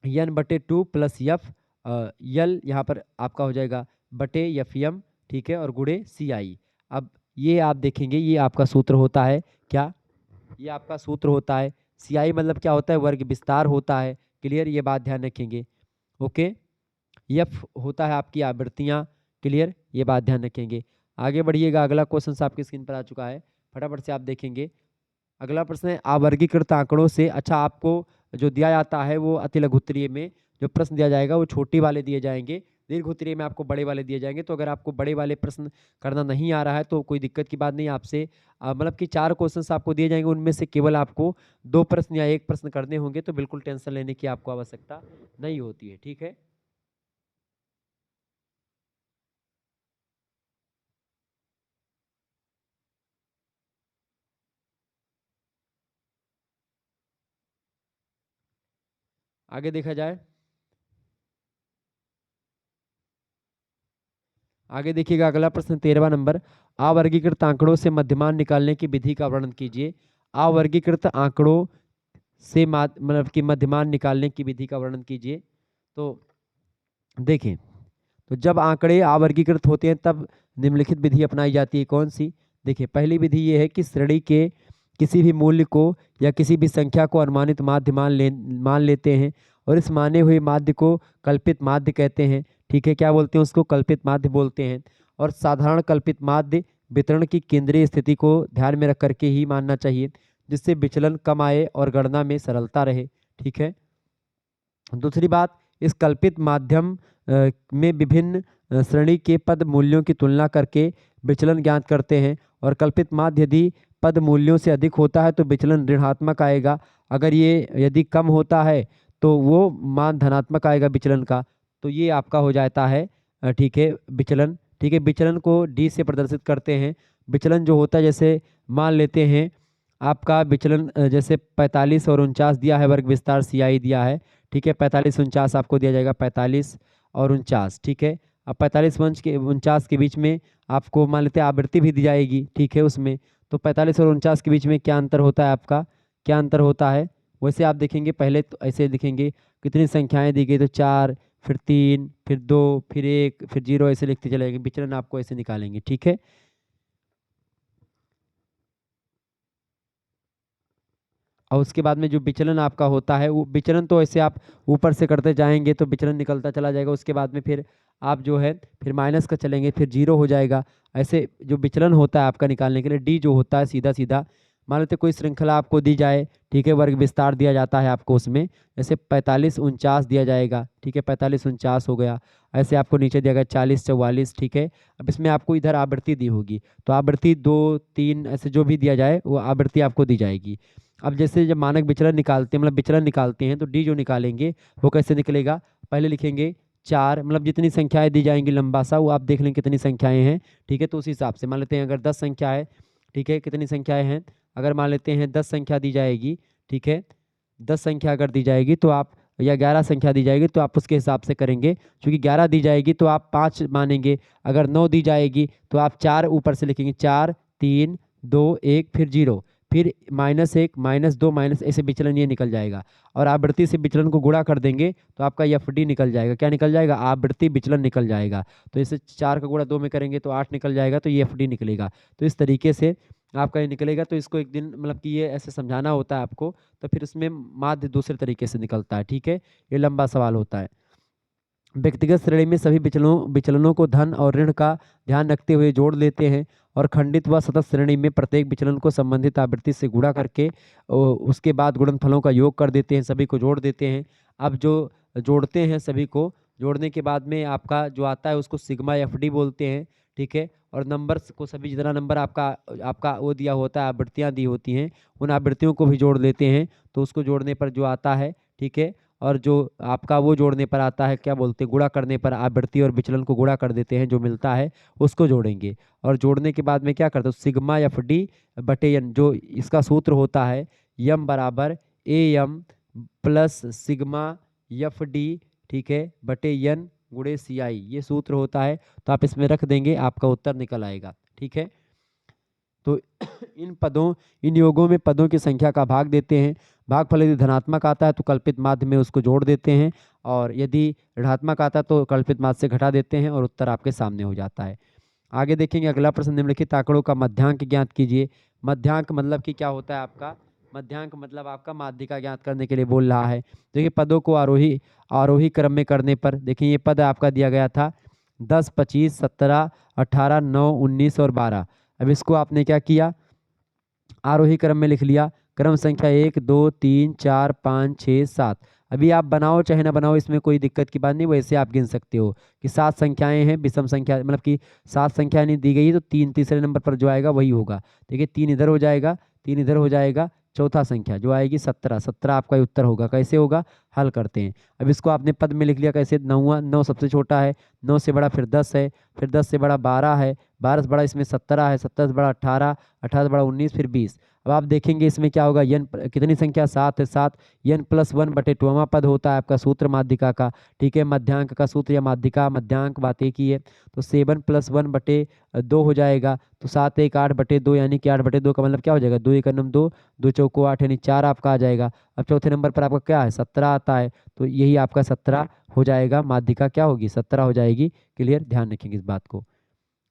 n/2 प्लस यफ, यल यहाँ पर आपका हो जाएगा बटे एफएम, ठीक है, और गुणे CI। अब ये आप देखेंगे, ये आपका सूत्र होता है क्या, ये आपका सूत्र होता है। CI मतलब क्या होता है, वर्ग विस्तार होता है। क्लियर, ये बात ध्यान रखेंगे। ओके, एफ होता है आपकी आवृत्तियाँ। क्लियर, ये बात ध्यान रखेंगे। आगे बढ़िएगा, अगला क्वेश्चन आपकी स्क्रीन पर आ चुका है, फटाफट से आप देखेंगे। अगला प्रश्न है अवर्गीकृत आंकड़ों से, अच्छा आपको जो दिया जाता है वो अति लघुत्तरीय में जो प्रश्न दिया जाएगा वो छोटी वाले दिए जाएंगे, दीर्घ उत्तरीय में आपको बड़े वाले दिए जाएंगे। तो अगर आपको बड़े वाले प्रश्न करना नहीं आ रहा है तो कोई दिक्कत की बात नहीं, आपसे मतलब कि 4 क्वेश्चंस आपको दिए जाएंगे, उनमें से केवल आपको 2 प्रश्न या 1 प्रश्न करने होंगे, तो बिल्कुल टेंशन लेने की आपको आवश्यकता नहीं होती है। ठीक है, आगे देखा जाए, आगे देखिएगा अगला प्रश्न 13वां नंबर, अवर्गीकृत आंकड़ों से मध्यमान निकालने की विधि का वर्णन कीजिए। अवर्गीकृत आंकड़ों से मतलब कि मध्यमान निकालने की विधि का वर्णन कीजिए। तो देखें, तो जब आंकड़े अवर्गीकृत होते हैं तब निम्नलिखित विधि अपनाई जाती है। कौन सी, देखिए पहली विधि ये है कि श्रेणी के किसी भी मूल्य को या किसी भी संख्या को अनुमानित माध्य मान लेते हैं, और इस माने हुए माध्य को कल्पित माध्य कहते हैं। ठीक है, क्या बोलते हैं उसको, कल्पित माध्य बोलते हैं। और साधारण कल्पित माध्य वितरण की केंद्रीय स्थिति को ध्यान में रख करके ही मानना चाहिए, जिससे विचलन कम आए और गणना में सरलता रहे। ठीक है, दूसरी बात, इस कल्पित माध्यम में विभिन्न श्रेणी के पद मूल्यों की तुलना करके विचलन ज्ञात करते हैं, और कल्पित माध्य यदि पद मूल्यों से अधिक होता है तो विचलन ऋणात्मक आएगा, अगर ये यदि कम होता है तो वो मान धनात्मक आएगा विचलन का। तो ये आपका हो जाता है ठीक है विचलन। ठीक है, विचलन को डी से प्रदर्शित करते हैं। विचलन जो होता है, जैसे मान लेते हैं आपका विचलन जैसे 45 और 49 दिया है, वर्ग विस्तार CI दिया है। ठीक है, 45 49 आपको दिया जाएगा, 45 और 49। ठीक है, अब 45 के 49 के बीच में आपको मान लेते हैं आवृत्ति भी दी जाएगी। ठीक है, उसमें तो 45 और 49 के बीच में क्या अंतर होता है आपका, क्या अंतर होता है, वैसे आप देखेंगे, पहले तो ऐसे लिखेंगे कितनी संख्याएं दी गई, तो 4, फिर 3, फिर 2, फिर 1, फिर 0, ऐसे लिखते चलेंगे, विचलन आपको ऐसे निकालेंगे। ठीक है, और उसके बाद में जो विचलन आपका होता है, वो विचलन तो ऐसे आप ऊपर से करते जाएंगे तो विचलन निकलता चला जाएगा, उसके बाद में फिर आप जो है फिर माइनस का चलेंगे, फिर 0 हो जाएगा। ऐसे जो विचलन होता है आपका निकालने के लिए, डी जो होता है सीधा सीधा, मान लेते कोई श्रृंखला आपको दी जाए, ठीक है, वर्ग विस्तार दिया जाता है आपको उसमें, जैसे 45 49 दिया जाएगा। ठीक है, 45 49 हो गया, ऐसे आपको नीचे दिया गया 40 44। ठीक है, अब इसमें आपको इधर आवृत्ति दी होगी, तो आवृत्ति 2 3 ऐसे जो भी दिया जाए वो आवृत्ति आपको दी जाएगी। अब जैसे जब मानक विचलन निकालते हैं, मतलब विचलन निकालते हैं, तो डी जो निकालेंगे वो कैसे निकलेगा, पहले लिखेंगे 4, मतलब जितनी संख्याएं दी जाएंगी लंबा सा वो आप देख लें कितनी संख्याएं हैं। ठीक है, तो उस हिसाब से मान लेते हैं अगर 10 संख्या है, ठीक है, कितनी संख्याएं हैं, अगर मान लेते हैं 10 संख्या दी जाएगी। ठीक है, 10 संख्या अगर दी जाएगी तो आप, या 11 संख्या दी जाएगी तो आप उसके हिसाब से करेंगे, क्योंकि 11 दी जाएगी तो आप 5 मानेंगे, अगर 9 दी जाएगी तो आप 4 ऊपर से लिखेंगे, 4 3 2 1 फिर 0, फिर -1 -2 माइनस, ऐसे विचलन ये निकल जाएगा। और आवृत्ति से विचलन को गुणा कर देंगे तो आपका FD निकल जाएगा। क्या निकल जाएगा, आवृत्ति विचलन निकल जाएगा। तो इसे 4 का गुणा 2 में करेंगे तो 8 निकल जाएगा, तो ये FD निकलेगा। तो इस तरीके से आपका ये निकलेगा। तो इसको एक दिन मतलब कि ये ऐसे समझाना होता है आपको, तो फिर उसमें माध्य दूसरे तरीके से निकलता है। ठीक है, ये लंबा सवाल होता है। व्यक्तिगत श्रेणी में सभी विचलनों को धन और ऋण का ध्यान रखते हुए जोड़ लेते हैं, और खंडित व सतत श्रेणी में प्रत्येक विचलन को संबंधित आवृत्ति से गुणा करके उसके बाद गुणनफलों का योग कर देते हैं, सभी को जोड़ देते हैं। अब जो जोड़ते हैं सभी को, जोड़ने के बाद में आपका जो आता है उसको सिग्मा एफडी बोलते हैं, ठीक है। और नंबर्स को सभी जितना नंबर आपका आपका वो दिया होता है, आवृत्तियाँ दी होती हैं, उन आवृत्तियों को भी जोड़ लेते हैं। तो उसको जोड़ने पर जो आता है, ठीक है, और जो आपका वो जोड़ने पर आता है, क्या बोलते हैं, गुणा करने पर आवृत्ति और विचलन को गुणा कर देते हैं, जो मिलता है उसको जोड़ेंगे। और जोड़ने के बाद में क्या करते हो, सिग्मा एफ डी बटे एन, जो इसका सूत्र होता है यम बराबर A M plus sigma F D, ठीक है, बटे एन गुणे सी आई, ये सूत्र होता है। तो आप इसमें रख देंगे, आपका उत्तर निकल आएगा, ठीक है। तो इन योगों में पदों की संख्या का भाग देते हैं। भागफल यदि धनात्मक आता है तो कल्पित माध्य में उसको जोड़ देते हैं, और यदि ऋणात्मक आता है तो कल्पित माध्य से घटा देते हैं, और उत्तर आपके सामने हो जाता है। आगे देखेंगे अगला प्रश्न, निम्नलिखित आंकड़ों का मध्यांक ज्ञात कीजिए। मध्यांक मतलब कि क्या होता है आपका, मध्यांक मतलब आपका माध्यिका ज्ञात करने के लिए बोल रहा है। देखिए पदों को आरोही आरोही क्रम में करने पर, देखिए ये पद आपका दिया गया था 10, 25, 17, 18, 9, 19 और 12। अब इसको आपने क्या किया, आरोही क्रम में लिख लिया, क्रम संख्या 1, 2, 3, 4, 5, 6, 7। अभी आप बनाओ चाहे ना बनाओ, इसमें कोई दिक्कत की बात नहीं, वैसे आप गिन सकते हो कि 7 संख्याएं हैं, विषम संख्या मतलब कि 7 संख्याएं नहीं दी गई है, तो 3 तीसरे नंबर पर जो आएगा वही होगा। देखिए 3 इधर हो जाएगा, 3 इधर हो जाएगा, चौथा संख्या जो आएगी 17, 17 आपका उत्तर होगा। कैसे होगा, हल करते हैं। अब इसको आपने पद में लिख लिया कैसे, 9 सबसे छोटा है, 9 से बड़ा फिर 10 है, फिर 10 से बड़ा 12 है, 12 से बड़ा इसमें 17 है, 17 से बड़ा 18, 18 से बड़ा 19, फिर 20। अब आप देखेंगे इसमें क्या होगा, यन कितनी संख्या 7 है, 7 यन प्लस 1 बटे 2वां पद होता है आपका सूत्र माध्यिका का, ठीक है। मध्यांक का सूत्र या माध्यिका मध्यांक बात एक ही है, तो 7 + 1 बटे 2 हो जाएगा। तो 7 1 8 बटे 2, यानी कि 8 बटे 2 का मतलब क्या हो जाएगा, 2 1 2, 2 चौको 8, यानी 4 आपका आ जाएगा। अब चौथे नंबर पर आपका क्या है, 17 आता है, तो यही आपका 17 हो जाएगा, माध्यिका क्या होगी, 17 हो जाएगी। क्लियर, ध्यान रखेंगे इस बात को।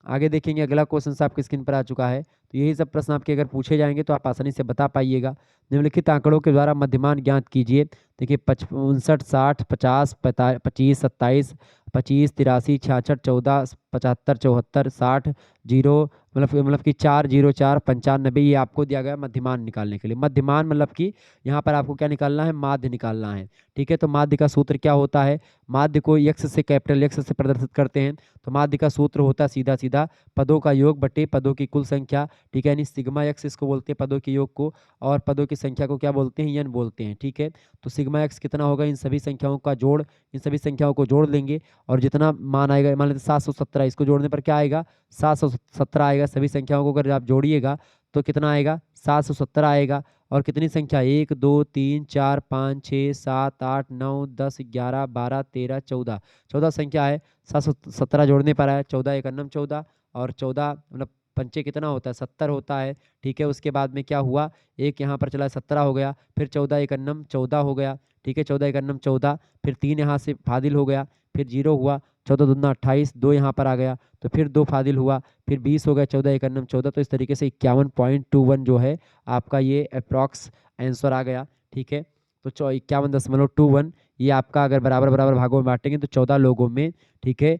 आगे देखेंगे अगला क्वेश्चन आपकी स्क्रीन पर आ चुका है। तो यही सब प्रश्न आपके अगर पूछे जाएंगे तो आप आसानी से बता पाइएगा। निम्नलिखित आंकड़ों के द्वारा मध्यमान ज्ञात कीजिए। देखिए 59, 60, 50, 25, 27, 25, 83, 66, 14, 75, 74, 60, 0, मतलब कि 4, 0, 4, 95, ये आपको दिया गया मध्यमान निकालने के लिए। मध्यमान मतलब कि यहाँ पर आपको क्या निकालना है, माध्य निकालना है, ठीक है। तो माध्य का सूत्र क्या होता है, माध्य को एक्स से, कैपिटल एक्स से प्रदर्शित करते हैं। तो माध्य का सूत्र होता है सीधा सीधा पदों का योग बटे पदों की कुल संख्या, ठीक है, यानी सिग्मा एक्स इसको बोलते हैं पदों के योग को, और पदों की संख्या को क्या बोलते हैं, यन बोलते हैं, ठीक है। तो सिग्मा एक्स कितना होगा, इन सभी संख्याओं का जोड़, इन सभी संख्याओं को जोड़ लेंगे, और जितना मान आएगा, मान लेते 717, इसको जोड़ने पर क्या आएगा, 717 आएगा। सभी संख्याओं को अगर आप जोड़िएगा तो कितना आएगा, 717 आएगा। और कितनी संख्या, 1 2 3 4 5 6 7 8 9 10 11 12 13 14, 14 संख्या है। 717 जोड़ने पर आया 14 1 14, और 14 मतलब पंचे कितना होता है, 70 होता है, ठीक है। उसके बाद में क्या हुआ, एक यहाँ पर चला 17 हो गया, फिर 14 1 14 हो गया, ठीक है, 14 1 14, फिर 3 यहाँ से फादिल हो गया, फिर 0 हुआ, 14 दूना 28, 2 यहाँ पर आ गया, तो फिर 2 फादिल हुआ, फिर 20 हो गया, 14 1 14। तो इस तरीके से 51.21 जो है आपका ये अप्रॉक्स आंसर आ गया, ठीक है। तो 51.21 ये आपका अगर बराबर बराबर भागों में बांटेंगे तो 14 लोगों में, ठीक है,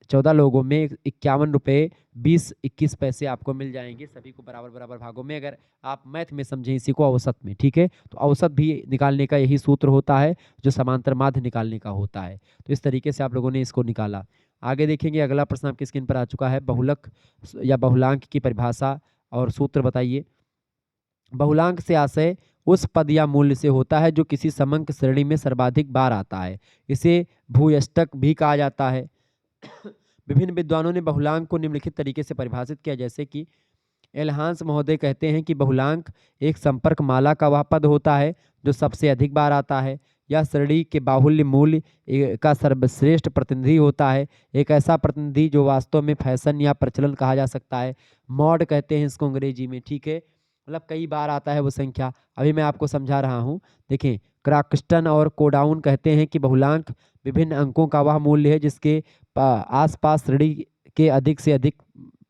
14 लोगों में 51 रुपये 20-21 पैसे आपको मिल जाएंगे, सभी को बराबर बराबर भागों में, अगर आप मैथ में समझें इसी को औसत में, ठीक है। तो औसत भी निकालने का यही सूत्र होता है जो समांतर माध्य निकालने का होता है। तो इस तरीके से आप लोगों ने इसको निकाला। आगे देखेंगे अगला प्रश्न आपकी स्क्रीन पर आ चुका है, बहुलक या बहुलांक की परिभाषा और सूत्र बताइए। बहुलांक से आशय उस पद या मूल्य से होता है जो किसी समंक श्रेणी में सर्वाधिक बार आता है, इसे भूयष्टक भी कहा जाता है। विभिन्न विद्वानों ने बहुलांक को निम्नलिखित तरीके से परिभाषित किया, जैसे कि एलहांस महोदय कहते हैं कि बहुलांक एक संपर्क माला का वह पद होता है जो सबसे अधिक बार आता है। यह श्रेणी के बाहुल्य मूल्य का सर्वश्रेष्ठ प्रतिनिधि होता है, एक ऐसा प्रतिनिधि जो वास्तव में फैशन या प्रचलन कहा जा सकता है। मॉड कहते हैं इसको अंग्रेजी में, ठीक है, मतलब कई बार आता है वो संख्या। अभी मैं आपको समझा रहा हूँ। देखें क्राक्स्टन और कोडाउन कहते हैं कि बहुलांक विभिन्न अंकों का वह मूल्य है जिसके आसपास श्रेणी के अधिक से अधिक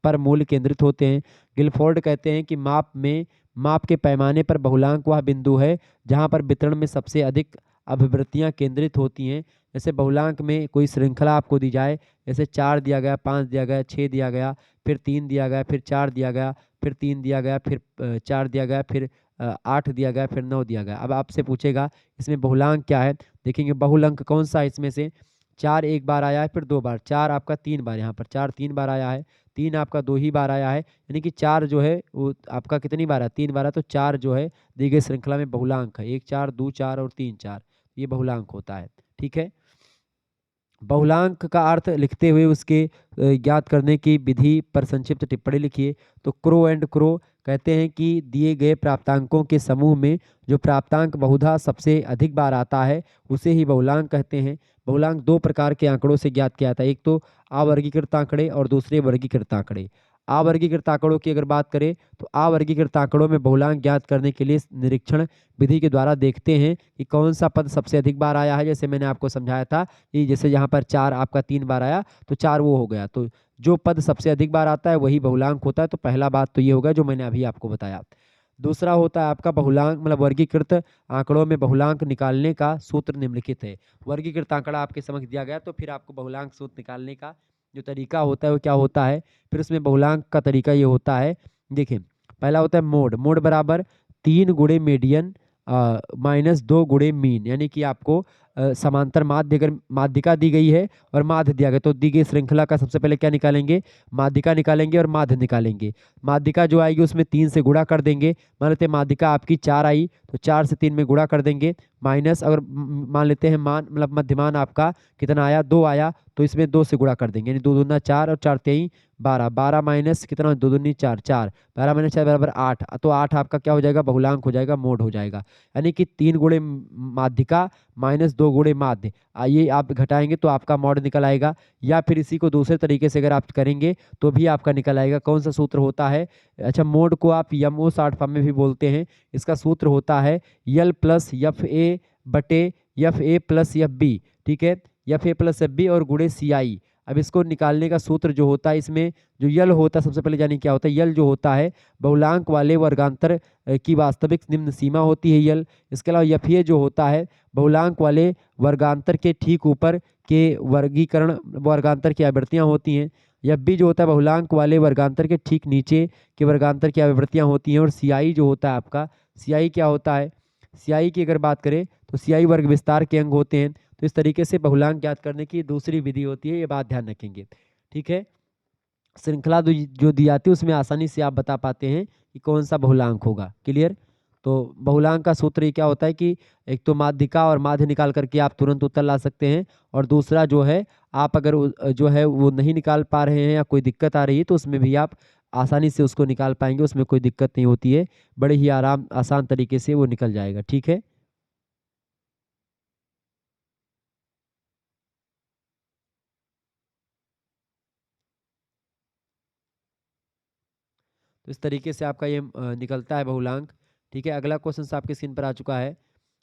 पर मूल्य केंद्रित होते हैं। गिलफोर्ड कहते हैं कि माप के पैमाने पर बहुलांक वह बिंदु है जहां पर वितरण में सबसे अधिक अभिवृत्तियां केंद्रित होती हैं। जैसे बहुलांक में कोई श्रृंखला आपको दी जाए, जैसे 4 दिया गया, 5 दिया गया, 6 दिया गया, फिर 3 दिया गया, फिर 4 दिया गया, फिर 3 दिया गया, फिर 4 दिया गया, फिर 8 दिया गया, फिर 9 दिया गया। अब आपसे पूछेगा इसमें बहुलांक क्या है। देखेंगे बहुल अंक कौन सा है इसमें से। 4 एक बार आया है, फिर 2 बार, 4 आपका 3 बार, यहाँ पर 4 3 बार आया है, 3 आपका 2 ही बार आया है, यानी कि 4 जो है वो आपका कितनी बार है, 3 बार है। तो 4 जो है दी गई श्रृंखला में बहुलांक है, 1 4 2 4 और 3 4, ये बहुलांक होता है। ठीक है। बहुलांक का अर्थ लिखते हुए उसके ज्ञात करने की विधि पर संक्षिप्त टिप्पणी लिखिए। तो क्रो एंड क्रो कहते हैं कि दिए गए प्राप्तांकों के समूह में जो प्राप्तांक बहुधा सबसे अधिक बार आता है उसे ही बहुलांक कहते हैं। बहुलांक 2 प्रकार के आंकड़ों से ज्ञात किया जाता है, एक तो अवर्गीकृत आंकड़े और दूसरे वर्गीकृत आंकड़े। अवर्गीकृत आंकड़ों की अगर बात करें तो अवर्गीकृत आंकड़ों में बहुलांक ज्ञात करने के लिए निरीक्षण विधि के द्वारा देखते हैं कि कौन सा पद सबसे अधिक बार आया है। जैसे मैंने आपको समझाया था कि जैसे यहाँ पर 4 आपका 3 बार आया तो 4 वो हो गया, तो जो पद सबसे अधिक बार आता है वही बहुलांक होता है। तो पहला बात तो ये होगा जो मैंने अभी आपको बताया। दूसरा होता है आपका बहुलांक मतलब वर्गीकृत आंकड़ों में बहुलांक निकालने का सूत्र निम्नलिखित है। वर्गीकृत आंकड़ा आपके समक्ष दिया गया तो फिर आपको बहुलांक सूत्र निकालने का जो तरीका होता है वो क्या होता है, फिर उसमें बहुलांक का तरीका ये होता है। देखिए पहला होता है मोड। मोड बराबर 3 गुणे मीडियन माइनस 2 गुणे मीन, यानी कि आपको समांतर माध्य अगर माध्यिका दी गई है और माध्य दिया गया तो दी गई श्रृंखला का सबसे पहले क्या निकालेंगे, माध्यिका निकालेंगे और माध्य निकालेंगे। माध्यिका जो आएगी उसमें 3 से गुणा कर देंगे। मान लेते हैं माध्यिका आपकी 4 आई तो 4 से 3 में गुणा कर देंगे, माइनस अगर मान लेते हैं मान मतलब मध्यमान आपका कितना आया 2 आया तो इसमें 2 से गुणा कर देंगे, यानी 2 दूना 4 और 4 तेई 12, 12 माइनस कितना 2 दूनी 4, 4 12 माइनस 4 बराबर 8, तो 8 आपका क्या हो जाएगा बहुलांक हो जाएगा, मोड हो जाएगा। यानी कि 3 गुणे माध्यिका माइनस 2 गुणे माध्य, ये आप घटाएंगे तो आपका मॉड निकल आएगा। या फिर इसी को दूसरे तरीके से अगर आप करेंगे तो भी आपका निकल आएगा। कौन सा सूत्र होता है, अच्छा मोड को आप यमओ शॉर्ट फॉर्म में भी बोलते हैं। इसका सूत्र होता है यल प्लस एफ ए बटे F A plus F B. ठीक है, F A plus F B और गुणे सी आई। अब इसको निकालने का सूत्र जो होता है इसमें जो यल होता है सबसे पहले जानिए क्या होता है। यल जो होता है बहुलांक वाले वर्गांतर की वास्तविक निम्न सीमा होती है यल। इसके अलावा एफ ए जो होता है बहुलांक वाले वर्गांतर के ठीक ऊपर के वर्गीकरण वर्गांतर की आवृत्तियां होती हैं। एफ बी जो होता है बहुलांक वाले वर्गांतर के ठीक नीचे के वर्गांतर की आवृत्तियां होती हैं। और सी आई जो होता है आपका, सी आई क्या होता है, सी आई की अगर बात करें तो सी आई वर्ग विस्तार के अंग होते हैं। तो इस तरीके से बहुलांक ज्ञात करने की दूसरी विधि होती है, ये बात ध्यान रखेंगे। ठीक है, श्रृंखला जो दी जाती है उसमें आसानी से आप बता पाते हैं कि कौन सा बहुलांक होगा। क्लियर। तो बहुलांक का सूत्र ये क्या होता है कि एक तो माध्यिका और माध्य निकाल करके आप तुरंत उत्तर ला सकते हैं, और दूसरा जो है आप अगर जो है वो नहीं निकाल पा रहे हैं या कोई दिक्कत आ रही है तो उसमें भी आप आसानी से उसको निकाल पाएंगे, उसमें कोई दिक्कत नहीं होती है, बड़े ही आसान तरीके से वो निकल जाएगा। ठीक है। तो इस तरीके से आपका ये निकलता है बहुलांक। ठीक है, अगला क्वेश्चन आपकी स्क्रीन पर आ चुका है।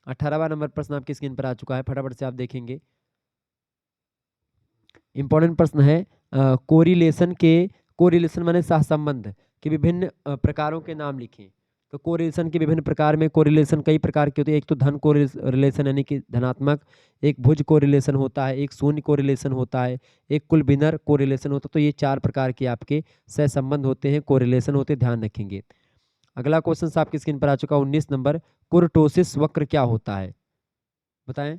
18वां नंबर प्रश्न आपकी स्क्रीन पर आ चुका है, फटाफट से आप देखेंगे। इंपॉर्टेंट प्रश्न है कोरिलेशन के, कोरिलेशन माने सहसंबंध के विभिन्न प्रकारों के नाम लिखें। तो कोरिलेशन के विभिन्न प्रकार में कोरिलेशन कई प्रकार के होते हैं। एक तो धन कोरिलेशन यानी कि धनात्मक, एक भुज कोरिलेशन होता है, एक शून्य कोरिलेशन होता है, एक कुल भिन्नर कोरिलेशन होता है। तो ये 4 प्रकार के आपके सहसंबंध होते हैं, कोरिलेशन होते हैं, ध्यान रखेंगे। अगला क्वेश्चन आपकी स्क्रीन पर आ चुका 19 नंबर, कुर्टोसिस वक्र क्या होता है, बताएं।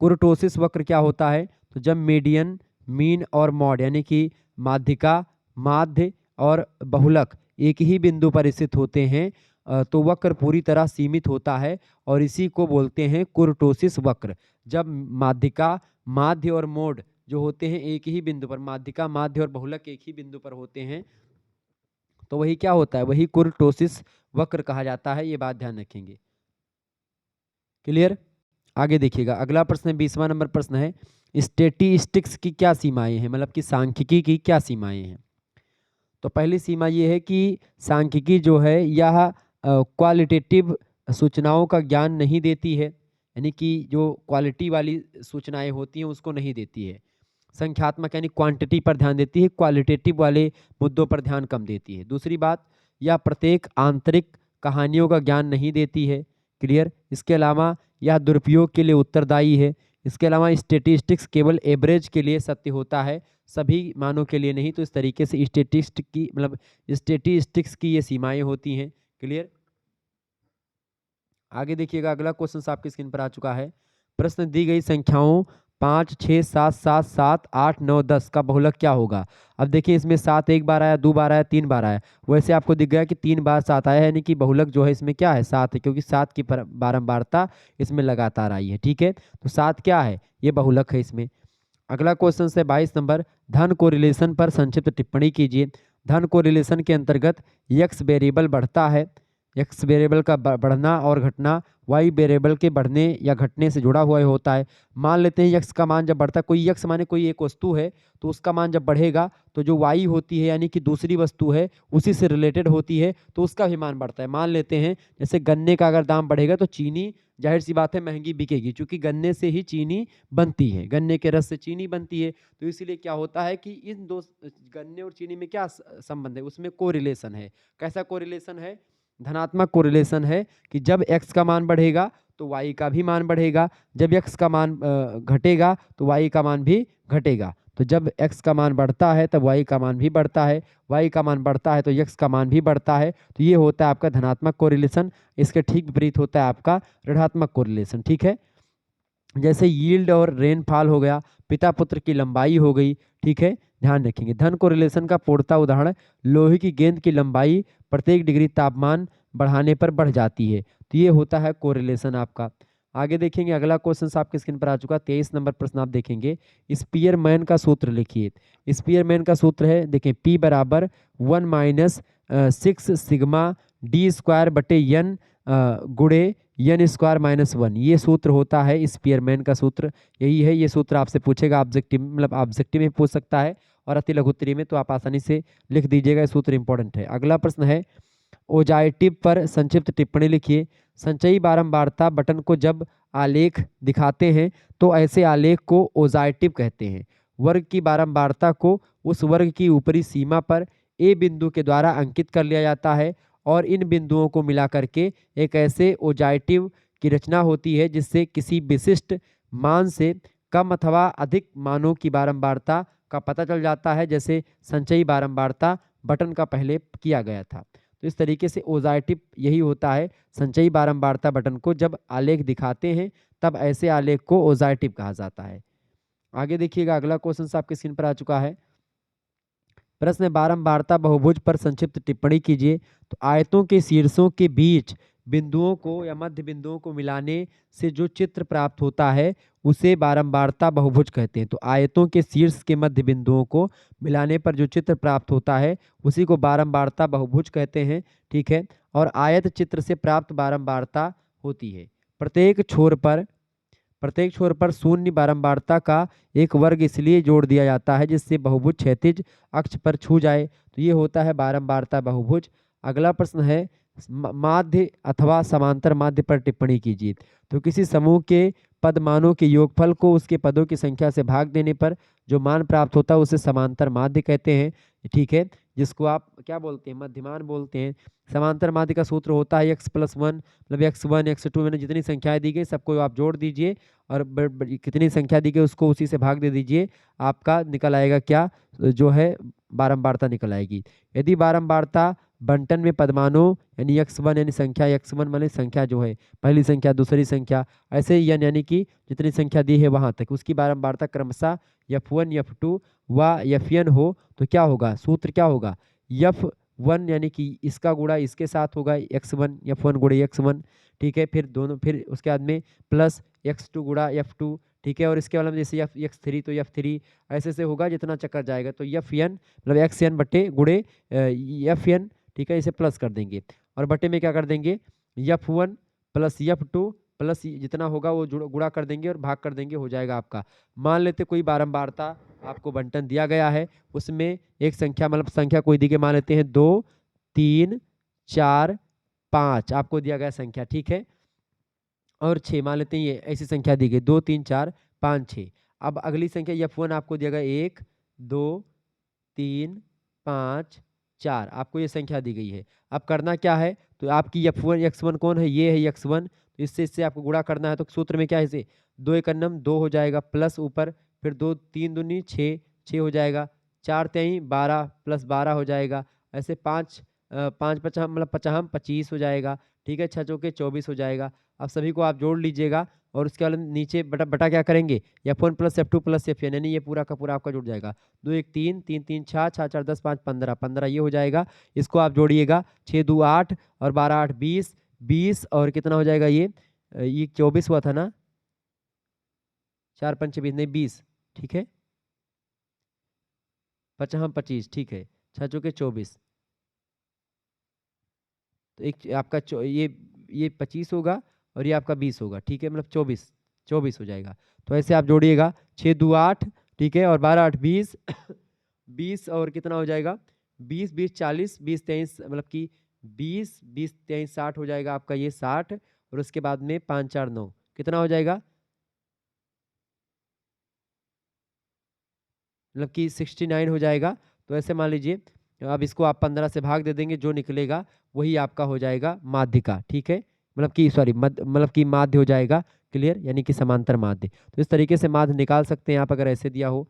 कुर्टोसिस वक्र क्या होता है, तो जब मीडियन मीन और मॉड यानी कि माध्यिका माध्य और बहुलक एक ही बिंदु पर स्थित होते हैं तो वक्र पूरी तरह सीमित होता है और इसी को बोलते हैं कुर्टोसिस वक्र। जब माध्यिका माध्य और मोड जो होते हैं एक ही बिंदु पर, माध्यिका माध्य और बहुलक एक ही बिंदु पर होते हैं तो वही क्या होता है, वही कुर्टोसिस वक्र कहा जाता है। ये बात ध्यान रखेंगे। क्लियर। आगे देखिएगा, अगला प्रश्न 20वां नंबर प्रश्न है, स्टैटिस्टिक्स की क्या सीमाएं हैं, मतलब कि सांख्यिकी की क्या सीमाएं हैं। तो पहली सीमा ये है कि सांख्यिकी जो है यह क्वालिटेटिव सूचनाओं का ज्ञान नहीं देती है, यानी कि जो क्वालिटी वाली सूचनाएं होती हैं उसको नहीं देती है। संख्यात्मक यानी क्वांटिटी पर ध्यान देती है, क्वालिटेटिव वाले मुद्दों पर ध्यान कम देती है। दूसरी बात, यह प्रत्येक आंतरिक कहानियों का ज्ञान नहीं देती है। क्लियर। इसके अलावा यह दुरुपयोग के लिए उत्तरदायी है। इसके अलावा स्टेटिस्टिक्स केवल एवरेज के लिए सत्य होता है, सभी मानों के लिए नहीं। तो इस तरीके से स्टेटिस्टिक्स की ये सीमाएं होती हैं। क्लियर। आगे देखिएगा, अगला क्वेश्चन आपकी स्क्रीन पर आ चुका है। प्रश्न दी गई संख्याओं 5, 6, 7, 7, 7, 8, 9, 10 का बहुलक क्या होगा। अब देखिए इसमें 7 एक बार आया, 2 बार आया, 3 बार आया। वैसे आपको दिख गया कि 3 बार 7 आया है, यानी कि बहुलक जो है इसमें क्या है, 7 है, क्योंकि 7 की बारंबारता इसमें लगातार आई है। ठीक है, तो 7 क्या है, ये बहुलक है इसमें। अगला क्वेश्चन है 22 नंबर, धन कोरिलेशन पर संक्षिप्त टिप्पणी कीजिए। धन कोरिलेशन के अंतर्गत एक्स वेरिएबल बढ़ता है, एक्स वेरिएबल का बढ़ना और घटना वाई वेरिएबल के बढ़ने या घटने से जुड़ा हुआ होता है। मान लेते हैं एक्स का मान जब बढ़ता है, कोई एक्स माने कोई एक वस्तु है, तो उसका मान जब बढ़ेगा तो जो वाई होती है यानी कि दूसरी वस्तु है उसी से रिलेटेड होती है, तो उसका भी मान बढ़ता है। मान लेते हैं जैसे गन्ने का अगर दाम बढ़ेगा तो चीनी जाहिर सी बात है महंगी बिकेगी, क्योंकि गन्ने से ही चीनी बनती है, गन्ने के रस से चीनी बनती है। तो इसीलिए क्या होता है कि इन दो गन्ने और चीनी में क्या संबंध है, उसमें कोरिलेशन है। कैसा कोरिलेशन है, धनात्मक कोरिलेशन है कि जब x का मान बढ़ेगा तो y का भी मान बढ़ेगा, जब x का मान घटेगा तो y का मान भी घटेगा। तो जब x का मान बढ़ता है तब y का मान भी बढ़ता है, y का मान बढ़ता है तो x का मान भी बढ़ता है। तो ये होता है आपका धनात्मक कोरिलेशन। इसके ठीक विपरीत होता है आपका ऋणात्मक कोरिलेशन। ठीक है, जैसे यील्ड और रेनफॉल हो गया, पिता पुत्र की लंबाई हो गई। ठीक है, ध्यान रखेंगे। धन कोरिलेशन का पूर्णतः उदाहरण, लोहे की गेंद की लंबाई प्रत्येक डिग्री तापमान बढ़ाने पर बढ़ जाती है। तो ये होता है कोरिलेशन आपका। आगे देखेंगे, अगला क्वेश्चन आपके स्क्रीन पर आ चुका। 23 नंबर प्रश्न आप देखेंगे, स्पीयरमैन का सूत्र लिखिए। स्पीयरमैन का सूत्र है, देखें, P बराबर 1 - 6 सिग्मा डी स्क्वायर बटे एन गुणे एन स्क्वायर -1। ये सूत्र होता है स्पीयरमैन का सूत्र, यही है। ये सूत्र आपसे पूछेगा ऑब्जेक्टिव, मतलब ऑब्जेक्टिव में पूछ सकता है और अति लघुत्तरी में, तो आप आसानी से लिख दीजिएगा, ये सूत्र इंपॉर्टेंट है। अगला प्रश्न है, ओजाइटिव पर संक्षिप्त टिप्पणी लिखिए। संचयी बारंबारता बटन को जब आलेख दिखाते हैं तो ऐसे आलेख को ओजाइटिव कहते हैं। वर्ग की बारंबारता को उस वर्ग की ऊपरी सीमा पर ए बिंदु के द्वारा अंकित कर लिया जाता है और इन बिंदुओं को मिला करके एक ऐसे ओजाइटिव की रचना होती है जिससे किसी विशिष्ट मान से कम अथवा अधिक मानों की बारंबारता का पता चल जाता है, जैसे संचयी बारंबारता बटन का पहले किया गया था। तो इस तरीके से ओजाइटिव यही होता है, संचयी बारंबारता बटन को जब आलेख दिखाते हैं तब ऐसे आलेख को ओजाइटिव कहा जाता है। आगे देखिएगा, अगला क्वेश्चन आपके स्क्रीन पर आ चुका है। प्रश्न, बारंबारता बहुभुज पर संक्षिप्त टिप्पणी कीजिए। तो आयतों के शीर्षों के बीच बिंदुओं को या मध्य बिंदुओं को मिलाने से जो चित्र प्राप्त होता है उसे बारंबारता बहुभुज कहते हैं। तो आयतों के शीर्ष के मध्य बिंदुओं को मिलाने पर जो चित्र प्राप्त होता है उसी को बारंबारता बहुभुज कहते हैं। ठीक है, और आयत चित्र से प्राप्त बारंबारता होती है। प्रत्येक छोर पर शून्य बारंबारता का एक वर्ग इसलिए जोड़ दिया जाता है जिससे बहुभुज क्षैतिज अक्ष पर छू जाए। तो ये होता है बारंबारता बहुभुज। अगला प्रश्न है, माध्य अथवा समांतर माध्य पर टिप्पणी कीजिए। तो किसी समूह के पदमानों के योगफल को उसके पदों की संख्या से भाग देने पर जो मान प्राप्त होता है उसे समांतर माध्य कहते हैं। ठीक है, जिसको आप क्या बोलते हैं, मध्यमान बोलते हैं। समांतर माध्य का सूत्र होता है x+1, मतलब x1 x2 मैंने जितनी संख्याएं दी गई सबको आप जोड़ दीजिए और कितनी संख्या दी गई उसको उसी से भाग दे दीजिए, आपका निकल आएगा क्या, जो है बारंबारता निकल आएगी। यदि बारंबारता बंटन में पदमानों यानी x1 यानी संख्या, x1 माने संख्या जो है पहली संख्या दूसरी संख्या, ऐसे ही यानी कि जितनी संख्या दी है वहां तक उसकी बारंबारता क्रमशः f1 f2 व fn हो, तो क्या होगा, सूत्र क्या होगा, f1 यानी कि इसका गुणा इसके साथ होगा x1 f1 गुणे x1। ठीक है, फिर दोनों, फिर उसके बाद में प्लस x2 गुणा f2। ठीक है, और इसके वाला में जैसे x3 तो f3 ऐसे से होगा जितना चक्कर जाएगा, तो fn मतलब xn बटे गुणे fn। ठीक है, इसे प्लस कर देंगे और बटे में क्या कर देंगे, f1 प्लस f2 प्लस जितना होगा वो गुणा कर देंगे और भाग कर देंगे, हो जाएगा आपका। मान लेते कोई बारंबारता आपको बंटन दिया गया है, उसमें एक संख्या मतलब संख्या कोई दी के मान लेते हैं 2 3 4 5 आपको दिया गया संख्या। ठीक है, और 6 मान लेते हैं, ये ऐसी संख्या दी गई 2 3 4 5 6। अब अगली संख्या f1 आपको दिया गया 1 2 3 5 4, आपको ये संख्या दी गई है। अब करना क्या है, तो आपकी x1 कौन है, ये है x1, तो इससे आपको गुणा करना है। तो सूत्र में क्या है, इसे 2 एकम 2 हो जाएगा, प्लस ऊपर फिर 2 3 दूनी 6, 6 हो जाएगा, 4 तेई 12 प्लस 12 हो जाएगा, ऐसे 5 5 पचा मतलब 50 25 हो जाएगा, ठीक है, 6 चौके 24 हो जाएगा। अब सभी को आप जोड़ लीजिएगा और उसके बाद नीचे बटा बटा क्या करेंगे, f1 plus f2 plus fn, यानी ये पूरा का पूरा आपका जुड़ जाएगा। 2 1 3 3 3 6 6 4 10 5 15 15 ये हो जाएगा। इसको आप जोड़िएगा, 6 2 8 और 12 8 20, 20 और कितना हो जाएगा ये 24 हुआ था ना, 4 5 20 नहीं 20, ठीक है, 50 25, ठीक है, 6 चौके 24, तो एक आपका ये 25 होगा और ये आपका 20 होगा, ठीक है, मतलब 24 24 हो जाएगा। तो ऐसे आप जोड़िएगा, 6 2 8, ठीक है, और 12 8 20 20 और कितना हो जाएगा, 20 20 40 20 23 मतलब कि 20 20 23 60 हो जाएगा आपका ये 60, और उसके बाद में 5 4 9 कितना हो जाएगा, मतलब कि 69 हो जाएगा। तो ऐसे मान लीजिए, अब इसको आप 15 से भाग दे देंगे, जो निकलेगा वही आपका हो जाएगा माध्य का, ठीक है, मतलब कि सॉरी मतलब कि माध्य हो जाएगा, क्लियर, यानी कि समांतर माध्य। तो इस तरीके से माध्य निकाल सकते हैं आप अगर ऐसे दिया हो।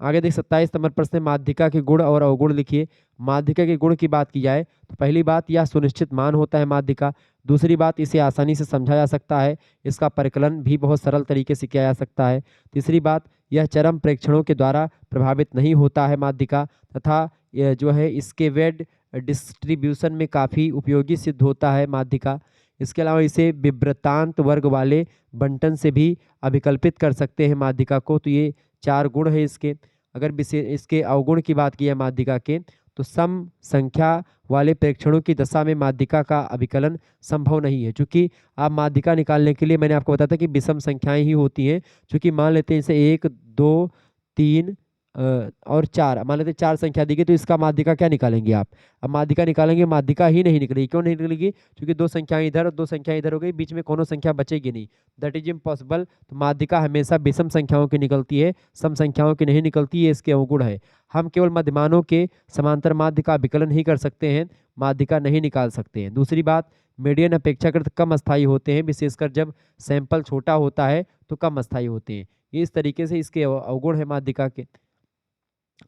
आगे देख 27 नंबर प्रश्न है, माध्यिका के गुण और अवगुण लिखिए। माध्यिका के गुण की बात की जाए तो पहली बात, यह सुनिश्चित मान होता है माध्यिका। दूसरी बात, इसे आसानी से समझा जा सकता है, इसका परिकलन भी बहुत सरल तरीके से किया जा सकता है। तीसरी बात, यह चरम प्रेक्षणों के द्वारा प्रभावित नहीं होता है माध्यिका, तथा यह जो है इसके वेड डिस्ट्रीब्यूशन में काफ़ी उपयोगी सिद्ध होता है माध्यिका। इसके अलावा इसे विव्रतांत वर्ग वाले बंटन से भी अभिकल्पित कर सकते हैं माध्यिका को। तो ये 4 गुण है इसके। अगर विशेष इसके अवगुण की बात की है माध्यिका के, तो सम संख्या वाले प्रेक्षणों की दशा में माध्यिका का अभिकलन संभव नहीं है। चूंकि आप माध्यिका निकालने के लिए मैंने आपको बताया था कि विषम संख्याएं ही होती हैं। चूंकि मान लेते हैं जैसे 1 2 3 और 4, मान लेते 4 संख्या दी गई, तो इसका माध्यिका क्या निकालेंगे आप, अब माध्यिका निकालेंगे, माध्यिका ही नहीं निकलेगी। क्यों नहीं निकलेगी, क्योंकि 2 संख्याएं इधर और 2 संख्याएं इधर हो गई, बीच में कोनो संख्या बचेगी नहीं, दैट इज इम्पॉसिबल। तो माध्यिका हमेशा विषम संख्याओं की निकलती है, सम संख्याओं की नहीं निकलती है, इसके अवगुण है। हम केवल मध्यमानों के समांतर माध्य का विकलन ही कर सकते हैं, माध्यिका नहीं निकाल सकते हैं। दूसरी बात, मीडियन अपेक्षाकृत कम अस्थायी होते हैं, विशेषकर जब सैंपल छोटा होता है तो कम अस्थायी होते हैं। ये इस तरीके से इसके अवगुण है माध्यिका के।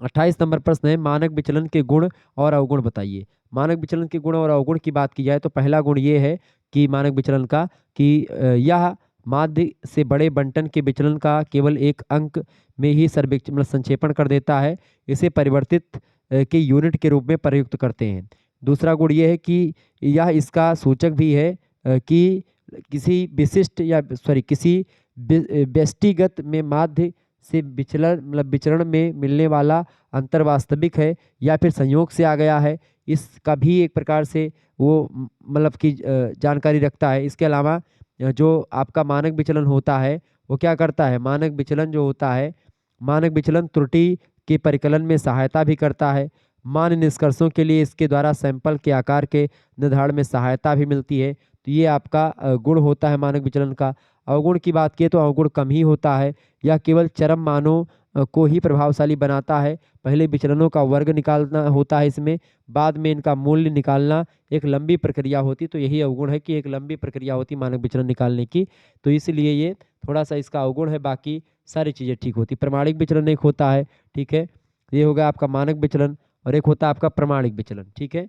28 नंबर प्रश्न है, मानक विचलन के गुण और अवगुण बताइए। मानक विचलन के गुण और अवगुण की बात की जाए तो पहला गुण ये है कि मानक विचलन का कि यह माध्य से बड़े बंटन के विचलन का केवल एक अंक में ही सर्वेक्षण मतलब संक्षेपण कर देता है, इसे परिवर्तित के यूनिट के रूप में प्रयुक्त करते हैं। दूसरा गुण ये है कि यह इसका सूचक भी है कि किसी विशिष्ट या सॉरी किसी व्यष्टिगत में माध्य से विचलन मतलब विचरण में मिलने वाला अंतर वास्तविक है या फिर संयोग से आ गया है, इसका भी एक प्रकार से वो मतलब की जानकारी रखता है। इसके अलावा जो आपका मानक विचलन होता है वो क्या करता है, मानक विचलन जो होता है, मानक विचलन त्रुटि के परिकलन में सहायता भी करता है। मान निष्कर्षों के लिए इसके द्वारा सैंपल के आकार के निर्धारण में सहायता भी मिलती है। तो ये आपका गुण होता है मानक विचलन का। अवगुण की बात की तो अवगुण कम ही होता है, यह केवल चरम मानों को ही प्रभावशाली बनाता है। पहले विचलनों का वर्ग निकालना होता है इसमें, बाद में इनका मूल्य निकालना एक लंबी प्रक्रिया होती। तो यही अवगुण है कि एक लंबी प्रक्रिया होती मानक विचलन निकालने की, तो इसलिए ये थोड़ा सा इसका अवगुण है, बाकी सारी चीज़ें ठीक होती। प्रमाणिक विचलन एक होता है, ठीक है, ये होगा आपका मानक विचलन, और एक होता है आपका प्रमाणिक विचलन, ठीक है।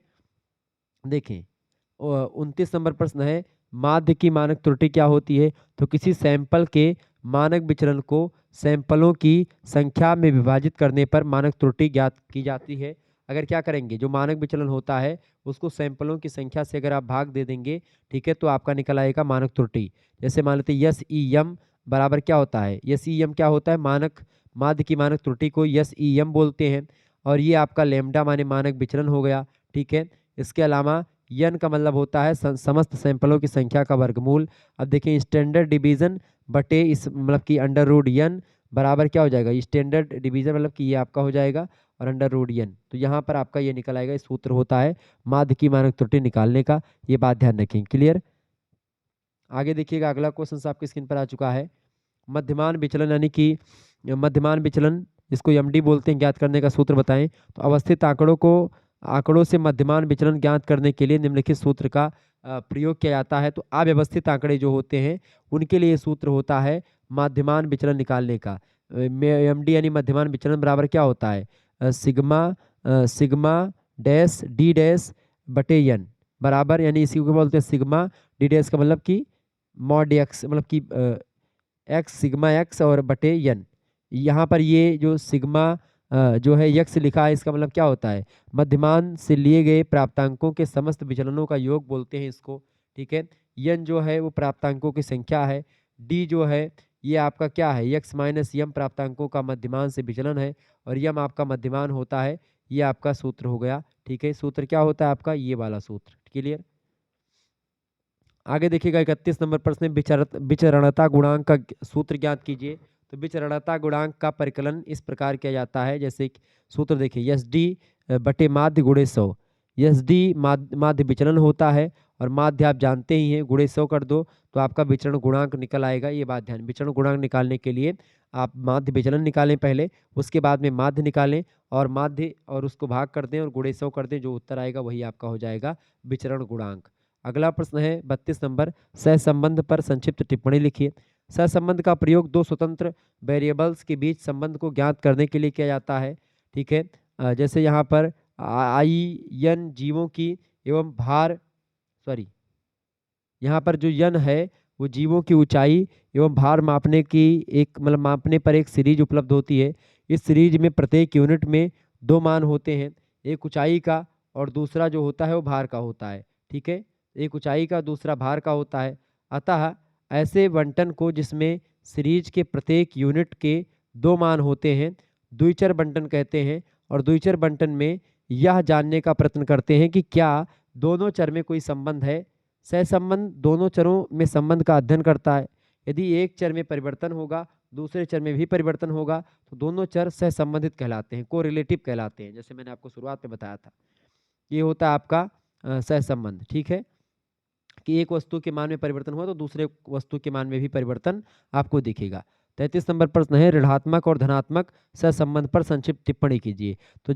देखें 29 नंबर प्रश्न है, माध्य की मानक त्रुटि क्या होती है। तो किसी सैंपल के मानक विचलन को सैंपलों की संख्या में विभाजित करने पर मानक त्रुटि ज्ञात की जाती है। अगर क्या करेंगे, जो मानक विचलन होता है उसको सैंपलों की संख्या से अगर आप भाग दे देंगे, ठीक है, तो आपका निकल आएगा मानक त्रुटि। जैसे मान लेते यस ई एम बराबर क्या होता है, यस ई एम क्या होता है, मानक माध्य की मानक त्रुटि को यस ई एम बोलते हैं, और ये आपका लेमडा माने मानक विचलन हो गया, ठीक है। इसके अलावा यन का मतलब होता है समस्त सैंपलों की संख्या का वर्गमूल। अब देखिए स्टैंडर्ड डिवीजन बटे इस मतलब कि अंडर रूट यन बराबर क्या हो जाएगा, स्टैंडर्ड डिवीजन मतलब कि ये आपका हो जाएगा और अंडर रूट यन। तो यहाँ पर आपका ये निकल आएगा, सूत्र होता है माध्य की मानक त्रुटि निकालने का, ये बात ध्यान रखें, क्लियर। आगे देखिएगा, अगला क्वेश्चन आपकी स्क्रीन पर आ चुका है। मध्यमान विचलन यानी कि मध्यमान विचलन जिसको एमडी बोलते हैं, ज्ञात करने का सूत्र बताएं। तो अवस्थित आंकड़ों को आंकड़ों से मध्यमान विचलन ज्ञात करने के लिए निम्नलिखित सूत्र का प्रयोग किया जाता है। तो अव्यवस्थित आंकड़े जो होते हैं उनके लिए सूत्र होता है मध्यमान विचलन निकालने का। एमडी यानी मध्यमान विचलन बराबर क्या होता है, सिग्मा डैश डी डैश बटे एन बराबर, यानी इसी को बोलते हैं सिग्मा डी डैश का मतलब कि मॉड एक्स, मतलब कि एक्स सिग्मा एक्स और बटे एन। यहाँ पर ये जो सिग्मा जो है यक्स लिखा है, इसका मतलब क्या होता है, मध्यमान से लिए गए प्राप्तांकों के समस्त विचलनों का योग बोलते हैं इसको। ठीक है, यन जो है वो प्राप्तांकों की संख्या है, डी जो है ये आपका क्या है, यक्स माइनस यम प्राप्तांकों का मध्यमान से विचलन है, और यम आपका मध्यमान होता है। ये आपका सूत्र हो गया। ठीक है, सूत्र क्या होता है आपका, ये वाला सूत्र। क्लियर। आगे देखिएगा 31 नंबर प्रश्न है, विचरणता गुणांक का सूत्र ज्ञात कीजिए। तो विचरणता गुणांक का परिकलन इस प्रकार किया जाता है, जैसे कि सूत्र देखिए, एस डी बटे माध्य गुणे 100। एस डी माध्य विचलन होता है, और माध्य आप जानते ही हैं, गुणे 100 कर दो तो आपका विचरण गुणांक निकल आएगा। ये बात ध्यान, विचरण गुणांक निकालने के लिए आप माध्य विचलन निकालें पहले, उसके बाद में माध्य निकालें, और माध्य और उसको भाग कर दें और गुणे 100 कर दें, जो उत्तर आएगा वही आपका हो जाएगा विचरण गुणांक। अगला प्रश्न है 32 नंबर, सहसंबंध पर संक्षिप्त टिप्पणी लिखिए। सहसंबंध का प्रयोग दो स्वतंत्र वेरिएबल्स के बीच संबंध को ज्ञात करने के लिए किया जाता है। ठीक है, जैसे यहाँ पर आई यन जीवों की एवं भार, सॉरी यहाँ पर जो यन है वो जीवों की ऊंचाई एवं भार मापने की एक, मतलब मापने पर एक सीरीज उपलब्ध होती है। इस सीरीज में प्रत्येक यूनिट में दो मान होते हैं, एक ऊंचाई का और दूसरा जो होता है वो भार का होता है। ठीक है, एक ऊंचाई का दूसरा भार का होता है। अतः ऐसे बंटन को जिसमें सीरीज के प्रत्येक यूनिट के दो मान होते हैं द्विचर बंटन कहते हैं। और द्विचर बंटन में यह जानने का प्रयत्न करते हैं कि क्या दोनों चर में कोई संबंध है। सहसंबंध दोनों चरों में संबंध का अध्ययन करता है। यदि एक चर में परिवर्तन होगा दूसरे चर में भी परिवर्तन होगा तो दोनों चर सहसंबंधित कहलाते हैं, कोरिलेटिव कहलाते हैं, जैसे मैंने आपको शुरुआत में बताया था। ये होता है आपका सहसंबंध। ठीक है, कि एक वस्तु के मान में परिवर्तन हुआ तो दूसरे वस्तु के मान में भी परिवर्तन आपको दिखेगा। 33 नंबर प्रश्न है, ऋणात्मक और धनात्मक सहसंबंध पर संक्षिप्त टिप्पणी कीजिए। तो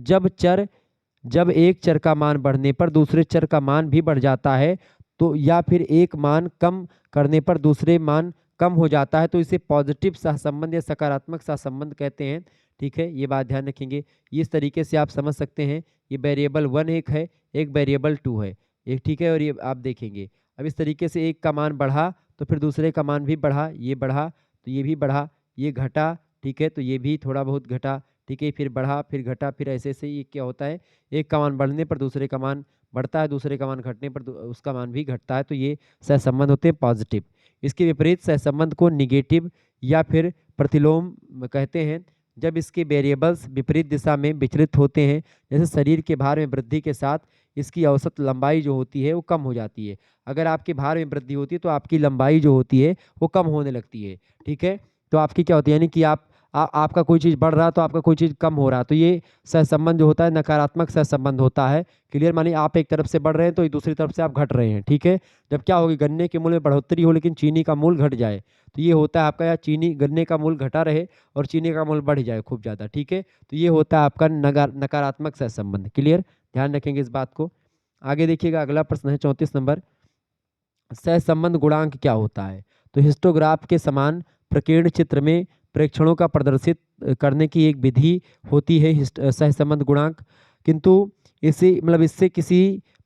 जब एक चर का मान बढ़ने पर दूसरे चर का मान भी बढ़ जाता है, तो या फिर एक मान कम करने पर दूसरे मान कम हो जाता है, तो इसे पॉजिटिव सहसंबंध या सकारात्मक सहसंबंध कहते हैं। ठीक है, ये बात ध्यान रखेंगे। इस तरीके से आप समझ सकते हैं, ये वेरिएबल 1 एक है, एक वेरिएबल 2 है, एक। ठीक है, और ये आप देखेंगे अब इस तरीके से एक का मान बढ़ा तो फिर दूसरे का मान भी बढ़ा, ये बढ़ा तो ये भी बढ़ा, ये घटा, ठीक है, तो ये भी थोड़ा बहुत घटा, ठीक है, फिर बढ़ा फिर घटा, फिर ऐसे ऐसे ये क्या होता है, एक का मान बढ़ने पर दूसरे का मान बढ़ता है, दूसरे का मान घटने पर उसका मान भी घटता है। तो ये सहसंबंध होते हैं पॉजिटिव। इसके विपरीत सहसंबंध को निगेटिव या फिर प्रतिलोम कहते हैं, जब इसके वेरिएबल्स विपरीत दिशा में विचलित होते हैं। जैसे शरीर के भार में वृद्धि के साथ इसकी औसत लंबाई जो होती है वो कम हो जाती है। अगर आपके भार में वृद्धि होती है तो आपकी लंबाई जो होती है वो कम होने लगती है। ठीक है, तो आपकी क्या होती है, यानी कि आपका कोई चीज़ बढ़ रहा है तो आपका कोई चीज़ कम हो रहा है, तो ये सहसंबंध जो होता है नकारात्मक सहसंबंध होता है। क्लियर, मानिए आप एक तरफ से बढ़ रहे हैं तो दूसरी तरफ से आप घट रहे हैं। ठीक है, जब क्या होगी, गन्ने के मूल्य में बढ़ोतरी हो लेकिन चीनी का मूल्य घट जाए, तो ये होता है आपका, या चीनी गन्ने का मूल्य घटा रहे और चीनी का मूल्य बढ़ जाए खूब ज़्यादा। ठीक है, तो ये होता है आपका नकारात्मक सहसंबंध। क्लियर, ध्यान रखेंगे इस बात को। आगे देखिएगा, अगला प्रश्न है 34 नंबर, सहसंबंध गुणांक क्या होता है। तो हिस्टोग्राफ के समान प्रकीर्ण चित्र में प्रेक्षणों का प्रदर्शित करने की एक विधि होती है सहसंबंध गुणांक, किंतु इससे किसी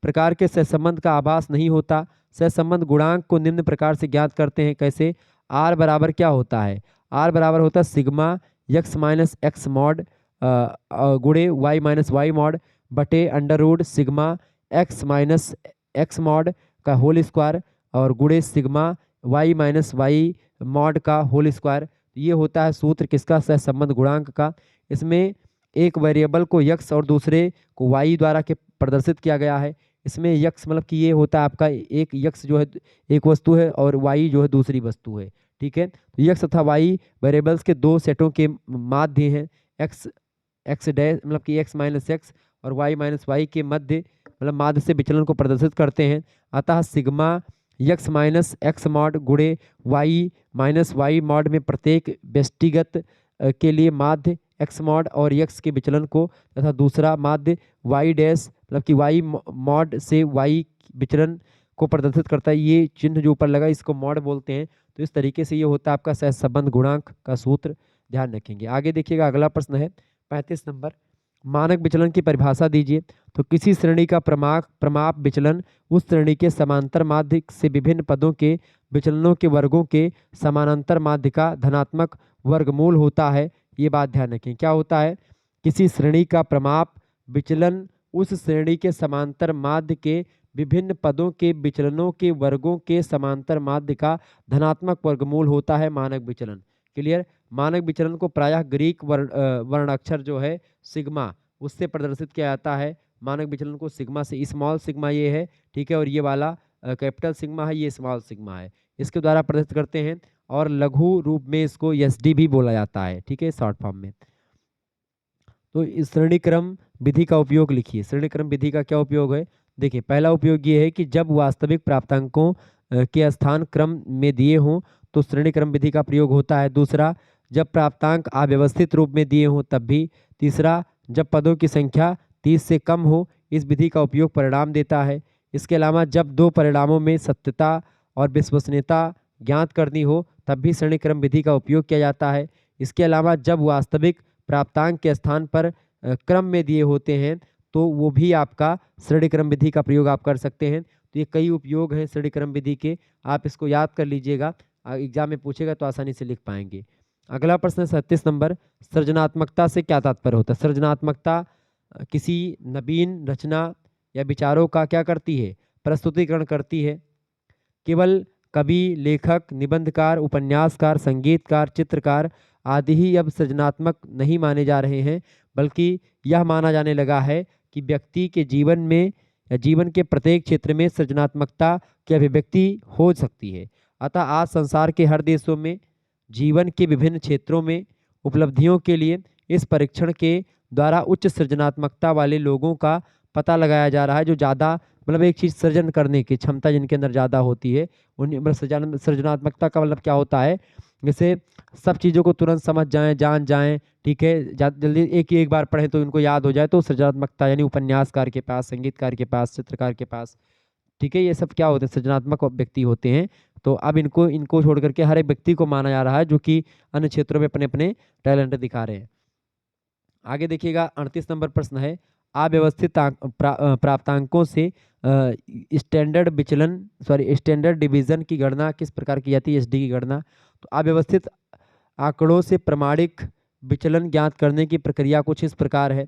प्रकार के सहसंबंध का आभास नहीं होता। सहसंबंध गुणांक को निम्न प्रकार से ज्ञात करते हैं, कैसे, आर बराबर क्या होता है, आर बराबर होता है sigma X minus X mod गुणे वाई माइनस वाई मॉड बटे under root sigma X minus X mod का होल स्क्वायर और गुणे sigma Y minus Y mod का होल स्क्वायर। ये होता है सूत्र किसका, सहसंबंध गुणांक का। इसमें एक वेरिएबल को यक्स और दूसरे को वाई द्वारा के प्रदर्शित किया गया है। इसमें यक्स मतलब कि ये होता है आपका, एक यक्स जो है एक वस्तु है और वाई जो है दूसरी वस्तु है। ठीक है, तो यक्स तथा वाई वेरिएबल्स के दो सेटों के माध्य हैं। एक्स डैश मतलब कि एक्स माइनस एक्स और वाई माइनस वाई के मध्य मतलब माध्य से विचलन को प्रदर्शित करते हैं। अतः sigma X minus X mod गुणे वाई माइनस वाई मॉड में प्रत्येक व्यष्टिगत के लिए माध्य एक्स मॉड और यक्स के विचलन को तथा दूसरा माध्य वाई डैश मतलब कि वाई मॉड से वाई विचलन को प्रदर्शित करता है। ये चिन्ह जो ऊपर लगा इसको मॉड बोलते हैं। तो इस तरीके से ये होता है आपका सहसंबंध गुणांक का सूत्र, ध्यान रखेंगे। आगे देखिएगा, अगला प्रश्न है 35 नंबर, मानक विचलन की परिभाषा दीजिए। तो किसी श्रेणी का प्रमाप विचलन उस श्रेणी के समांतर माध्य से विभिन्न पदों के विचलनों के वर्गों के समानांतर माध्य का धनात्मक वर्गमूल होता है। ये बात ध्यान रखें, क्या होता है? किसी श्रेणी का प्रमाप विचलन उस श्रेणी के समांतर माध्य के विभिन्न पदों के विचलनों के वर्गों के समांतर माध्य का धनात्मक वर्गमूल होता है मानक विचलन। क्लियर? मानक विचलन को प्रायः ग्रीक वर्णाक्षर जो है सिग्मा, उससे प्रदर्शित किया जाता है। मानक विचलन को सिग्मा से, स्मॉल सिग्मा ये है, ठीक है, और ये वाला कैपिटल सिग्मा है, ये स्मॉल सिग्मा है, इसके द्वारा प्रदर्शित करते हैं। और लघु रूप में इसको एसडी भी बोला जाता है, ठीक है, शॉर्ट फॉर्म में। तो इस श्रेणी क्रम विधि का उपयोग लिखिए। श्रेणी क्रम विधि का क्या उपयोग है? देखिए, पहला उपयोग ये है कि जब वास्तविक प्राप्तांकों के स्थान क्रम में दिए हों तो श्रेणी क्रम विधि का प्रयोग होता है। दूसरा, जब प्राप्तांक अव्यवस्थित रूप में दिए हों तब भी। तीसरा, जब पदों की संख्या 30 से कम हो, इस विधि का उपयोग परिणाम देता है। इसके अलावा जब दो परिणामों में सत्यता और विश्वसनीयता ज्ञात करनी हो तब भी श्रेणी क्रम विधि का उपयोग किया जाता है। इसके अलावा जब वास्तविक प्राप्तांक के स्थान पर क्रम में दिए होते हैं तो वो भी आपका श्रेणी क्रम विधि का प्रयोग आप कर सकते हैं। तो ये कई उपयोग हैं श्रेणी क्रम विधि के, आप इसको याद कर लीजिएगा, एग्जाम में पूछेगा तो आसानी से लिख पाएंगे। अगला प्रश्न है 37 नंबर, सृजनात्मकता से क्या तात्पर्य होता है? सृजनात्मकता किसी नवीन रचना या विचारों का क्या करती है? प्रस्तुतिकरण करती है। केवल कवि, लेखक, निबंधकार, उपन्यासकार, संगीतकार, चित्रकार आदि ही अब सृजनात्मक नहीं माने जा रहे हैं, बल्कि यह माना जाने लगा है कि व्यक्ति के जीवन में या जीवन के प्रत्येक क्षेत्र में सृजनात्मकता की अभिव्यक्ति हो सकती है। अतः आज संसार के हर देशों में जीवन के विभिन्न क्षेत्रों में उपलब्धियों के लिए इस परीक्षण के द्वारा उच्च सृजनात्मकता वाले लोगों का पता लगाया जा रहा है, जो ज़्यादा मतलब एक चीज़ सृजन करने की क्षमता जिनके अंदर ज़्यादा होती है। उन मतलब सृजनात्मकता का मतलब क्या होता है? जैसे सब चीज़ों को तुरंत समझ जाएं, जान जाएं, ठीक है, जल्दी एक बार पढ़ें तो इनको याद हो जाए, तो सृजनात्मकता यानी उपन्यासकार के पास, संगीतकार के पास, चित्रकार के पास, ठीक है, ये सब क्या होते हैं? सृजनात्मक व्यक्ति होते हैं। तो अब इनको इनको छोड़ करके हर एक व्यक्ति को माना जा रहा है जो कि अन्य क्षेत्रों में अपने अपने टैलेंट दिखा रहे हैं। आगे देखिएगा, 38 नंबर प्रश्न है, अव्यवस्थित प्राप्तांकों से स्टैंडर्ड डिवीजन की गणना किस प्रकार की जाती है? एसडी की गणना। तो अव्यवस्थित आंकड़ों से प्रमाणिक विचलन ज्ञात करने की प्रक्रिया कुछ इस प्रकार है।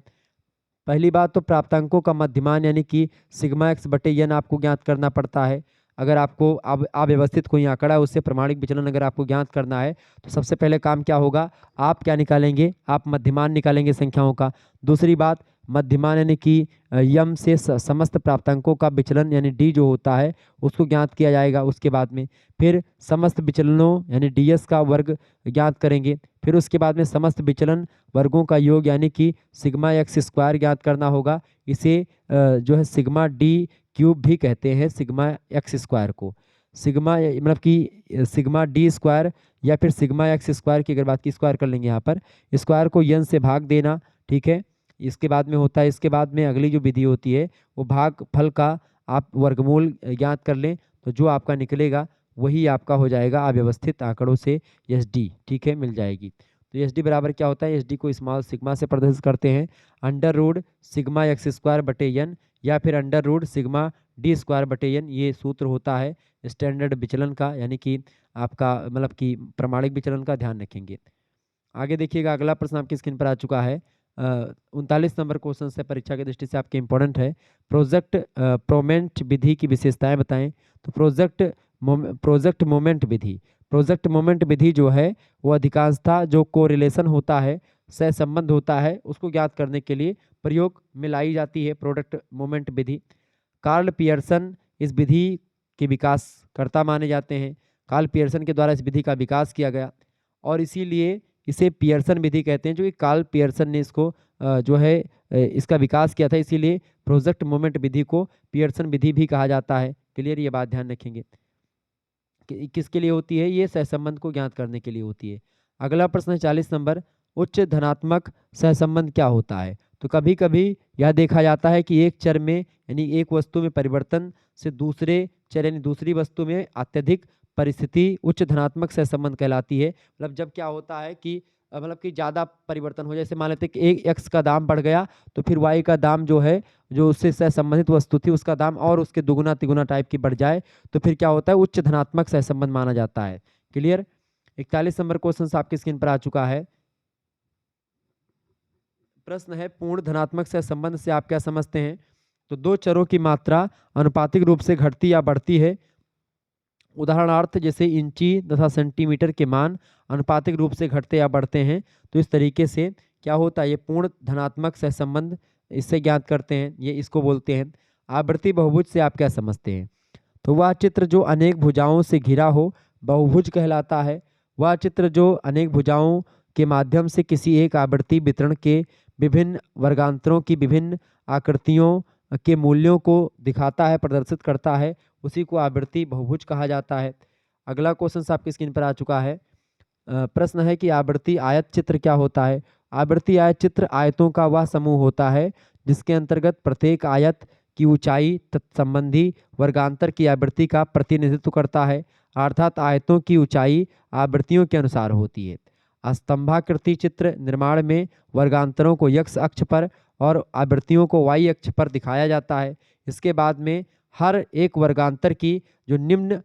पहली बात तो प्राप्तांकों का मध्यमान यानी कि सिग्मा एक्स बटे एन आपको ज्ञात करना पड़ता है। अगर आपको अव्यवस्थित कोई आंकड़ा है उससे प्रमाणिक विचलन अगर आपको ज्ञात करना है तो सबसे पहले काम क्या होगा? आप क्या निकालेंगे? आप मध्यमान निकालेंगे संख्याओं का। दूसरी बात, मध्यमान यानी कि यम से समस्त प्राप्तांकों का विचलन यानी डी जो होता है उसको ज्ञात किया जाएगा। उसके बाद में फिर समस्त विचलनों यानी डीएस का वर्ग ज्ञात करेंगे। फिर उसके बाद में समस्त विचलन वर्गों का योग यानी कि सिग्मा एक्स स्क्वायर ज्ञात करना होगा। इसे जो है सिग्मा डी क्यूब भी कहते हैं, सिग्मा एक्स स्क्वायर को। सिग्मा मतलब कि सिग्मा डी स्क्वायर या फिर सिग्मा एक्स स्क्वायर की अगर बात की, स्क्वायर कर लेंगे यहाँ पर, स्क्वायर को यन से भाग देना, ठीक है। इसके बाद में होता है, इसके बाद में अगली जो विधि होती है वो भाग फल का आप वर्गमूल ज्ञात कर लें, तो जो आपका निकलेगा वही आपका हो जाएगा अव्यवस्थित आंकड़ों से एस डी, ठीक है, मिल जाएगी। तो एस डी बराबर क्या होता है? एस डी को स्मॉल सिग्मा से प्रदर्शित करते हैं, under root sigma X square बटे एन या फिर under root sigma D square बटे एन, ये सूत्र होता है स्टैंडर्ड विचलन का यानी कि आपका मतलब कि प्रमाणिक विचलन का, ध्यान रखेंगे। आगे देखिएगा, अगला प्रश्न आपकी स्क्रीन पर आ चुका है। 39 नंबर क्वेश्चन से परीक्षा की दृष्टि से आपके इंपॉर्टेंट है। प्रोजेक्ट विधि की विशेषताएं बताएं। तो प्रोजेक्ट मोमेंट विधि जो है वो अधिकांशतः जो कोरिलेशन होता है, सहसंबंध होता है, उसको ज्ञात करने के लिए प्रयोग में लाई जाती है प्रोडक्ट मोमेंट विधि। कार्ल पियर्सन इस विधि के विकासकर्ता माने जाते हैं। कार्ल पियर्सन के द्वारा इस विधि का विकास किया गया और इसीलिए इसे पियर्सन विधि कहते हैं, जो कि कार्ल पियर्सन ने इसको जो है इसका विकास किया था, इसीलिए प्रोजेक्ट मोमेंट विधि को पियर्सन विधि भी कहा जाता है। क्लियर? ये बात ध्यान रखेंगे। किसके लिए होती है? ये सहसंबंध को ज्ञात करने के लिए होती है। अगला प्रश्न है 40 नंबर, उच्च धनात्मक सहसंबंध क्या होता है? तो कभी कभी यह देखा जाता है कि एक चर में यानी एक वस्तु में परिवर्तन से दूसरे चर यानी दूसरी वस्तु में अत्यधिक परिस्थिति उच्च धनात्मक सहसंबंध कहलाती है। मतलब जब क्या होता है कि मतलब कि ज़्यादा परिवर्तन हो, जैसे मान लेते हैं कि एक एक्स का दाम बढ़ गया तो फिर वाई का दाम जो है, जो उससे सहसंबंधित वस्तु थी उसका दाम और उसके दुगुना तिगुना टाइप की बढ़ जाए तो फिर क्या होता है, उच्च धनात्मक सहसंबंध माना जाता है। क्लियर। 41 नंबर क्वेश्चन आपकी स्क्रीन पर आ चुका है। प्रश्न है पूर्ण धनात्मक सहसंबंध से आप क्या समझते हैं। तो दो चरों की मात्रा अनुपातिक रूप से घटती या बढ़ती है। उदाहरणार्थ जैसे इंची तथा सेंटीमीटर के मान अनुपातिक रूप से घटते या बढ़ते हैं। तो इस तरीके से क्या होता है, ये पूर्ण धनात्मक सहसंबंध इससे ज्ञात करते हैं, ये इसको बोलते हैं। आवर्ती बहुभुज से आप क्या समझते हैं। तो वह चित्र जो अनेक भुजाओं से घिरा हो बहुभुज कहलाता है। वह चित्र जो अनेक भुजाओं के माध्यम से किसी एक आवर्ती वितरण के विभिन्न वर्गांतरों की विभिन्न आकृतियों के मूल्यों को दिखाता है, प्रदर्शित करता है, उसी को आवर्ती बहुभुज कहा जाता है। अगला क्वेश्चन आपकी स्क्रीन पर आ चुका है। प्रश्न है कि आवर्ती आयत चित्र क्या होता है। आवर्ती आयत चित्र आयतों का वह समूह होता है जिसके अंतर्गत प्रत्येक आयत की ऊंचाई तत्संबंधी वर्गांतर की आवृत्ति का प्रतिनिधित्व करता है। अर्थात आयतों की ऊंचाई आवृत्तियों के अनुसार होती है। स्तंभाकृति चित्र निर्माण में वर्गांतरों को एक्स अक्ष पर और आवृत्तियों को वाई अक्ष पर दिखाया जाता है। इसके बाद में हर एक वर्गांतर की जो निम्न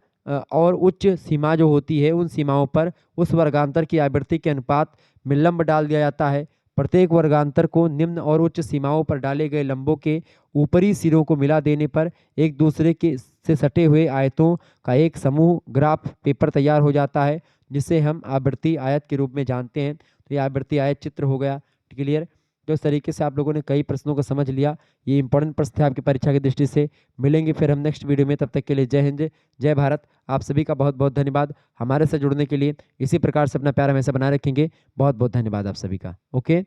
और उच्च सीमा जो होती है उन सीमाओं पर उस वर्गांतर की आवृत्ति के अनुपात में लंब डाल दिया जाता है। प्रत्येक वर्गांतर को निम्न और उच्च सीमाओं पर डाले गए लंबों के ऊपरी सिरों को मिला देने पर एक दूसरे के से सटे हुए आयतों का एक समूह ग्राफ पेपर तैयार हो जाता है, जिसे हम आवर्ती आयत के रूप में जानते हैं। तो ये आवर्ती आयत चित्र हो गया। क्लियर। तो इस तरीके से आप लोगों ने कई प्रश्नों को समझ लिया। ये इंपॉर्टेंट प्रश्न थे आपकी परीक्षा की दृष्टि से। मिलेंगे फिर हम नेक्स्ट वीडियो में, तब तक के लिए जय हिंद जय भारत। आप सभी का बहुत बहुत धन्यवाद हमारे साथ जुड़ने के लिए। इसी प्रकार से अपना प्यार हमेशा बनाए रखेंगे। बहुत बहुत धन्यवाद आप सभी का। ओके।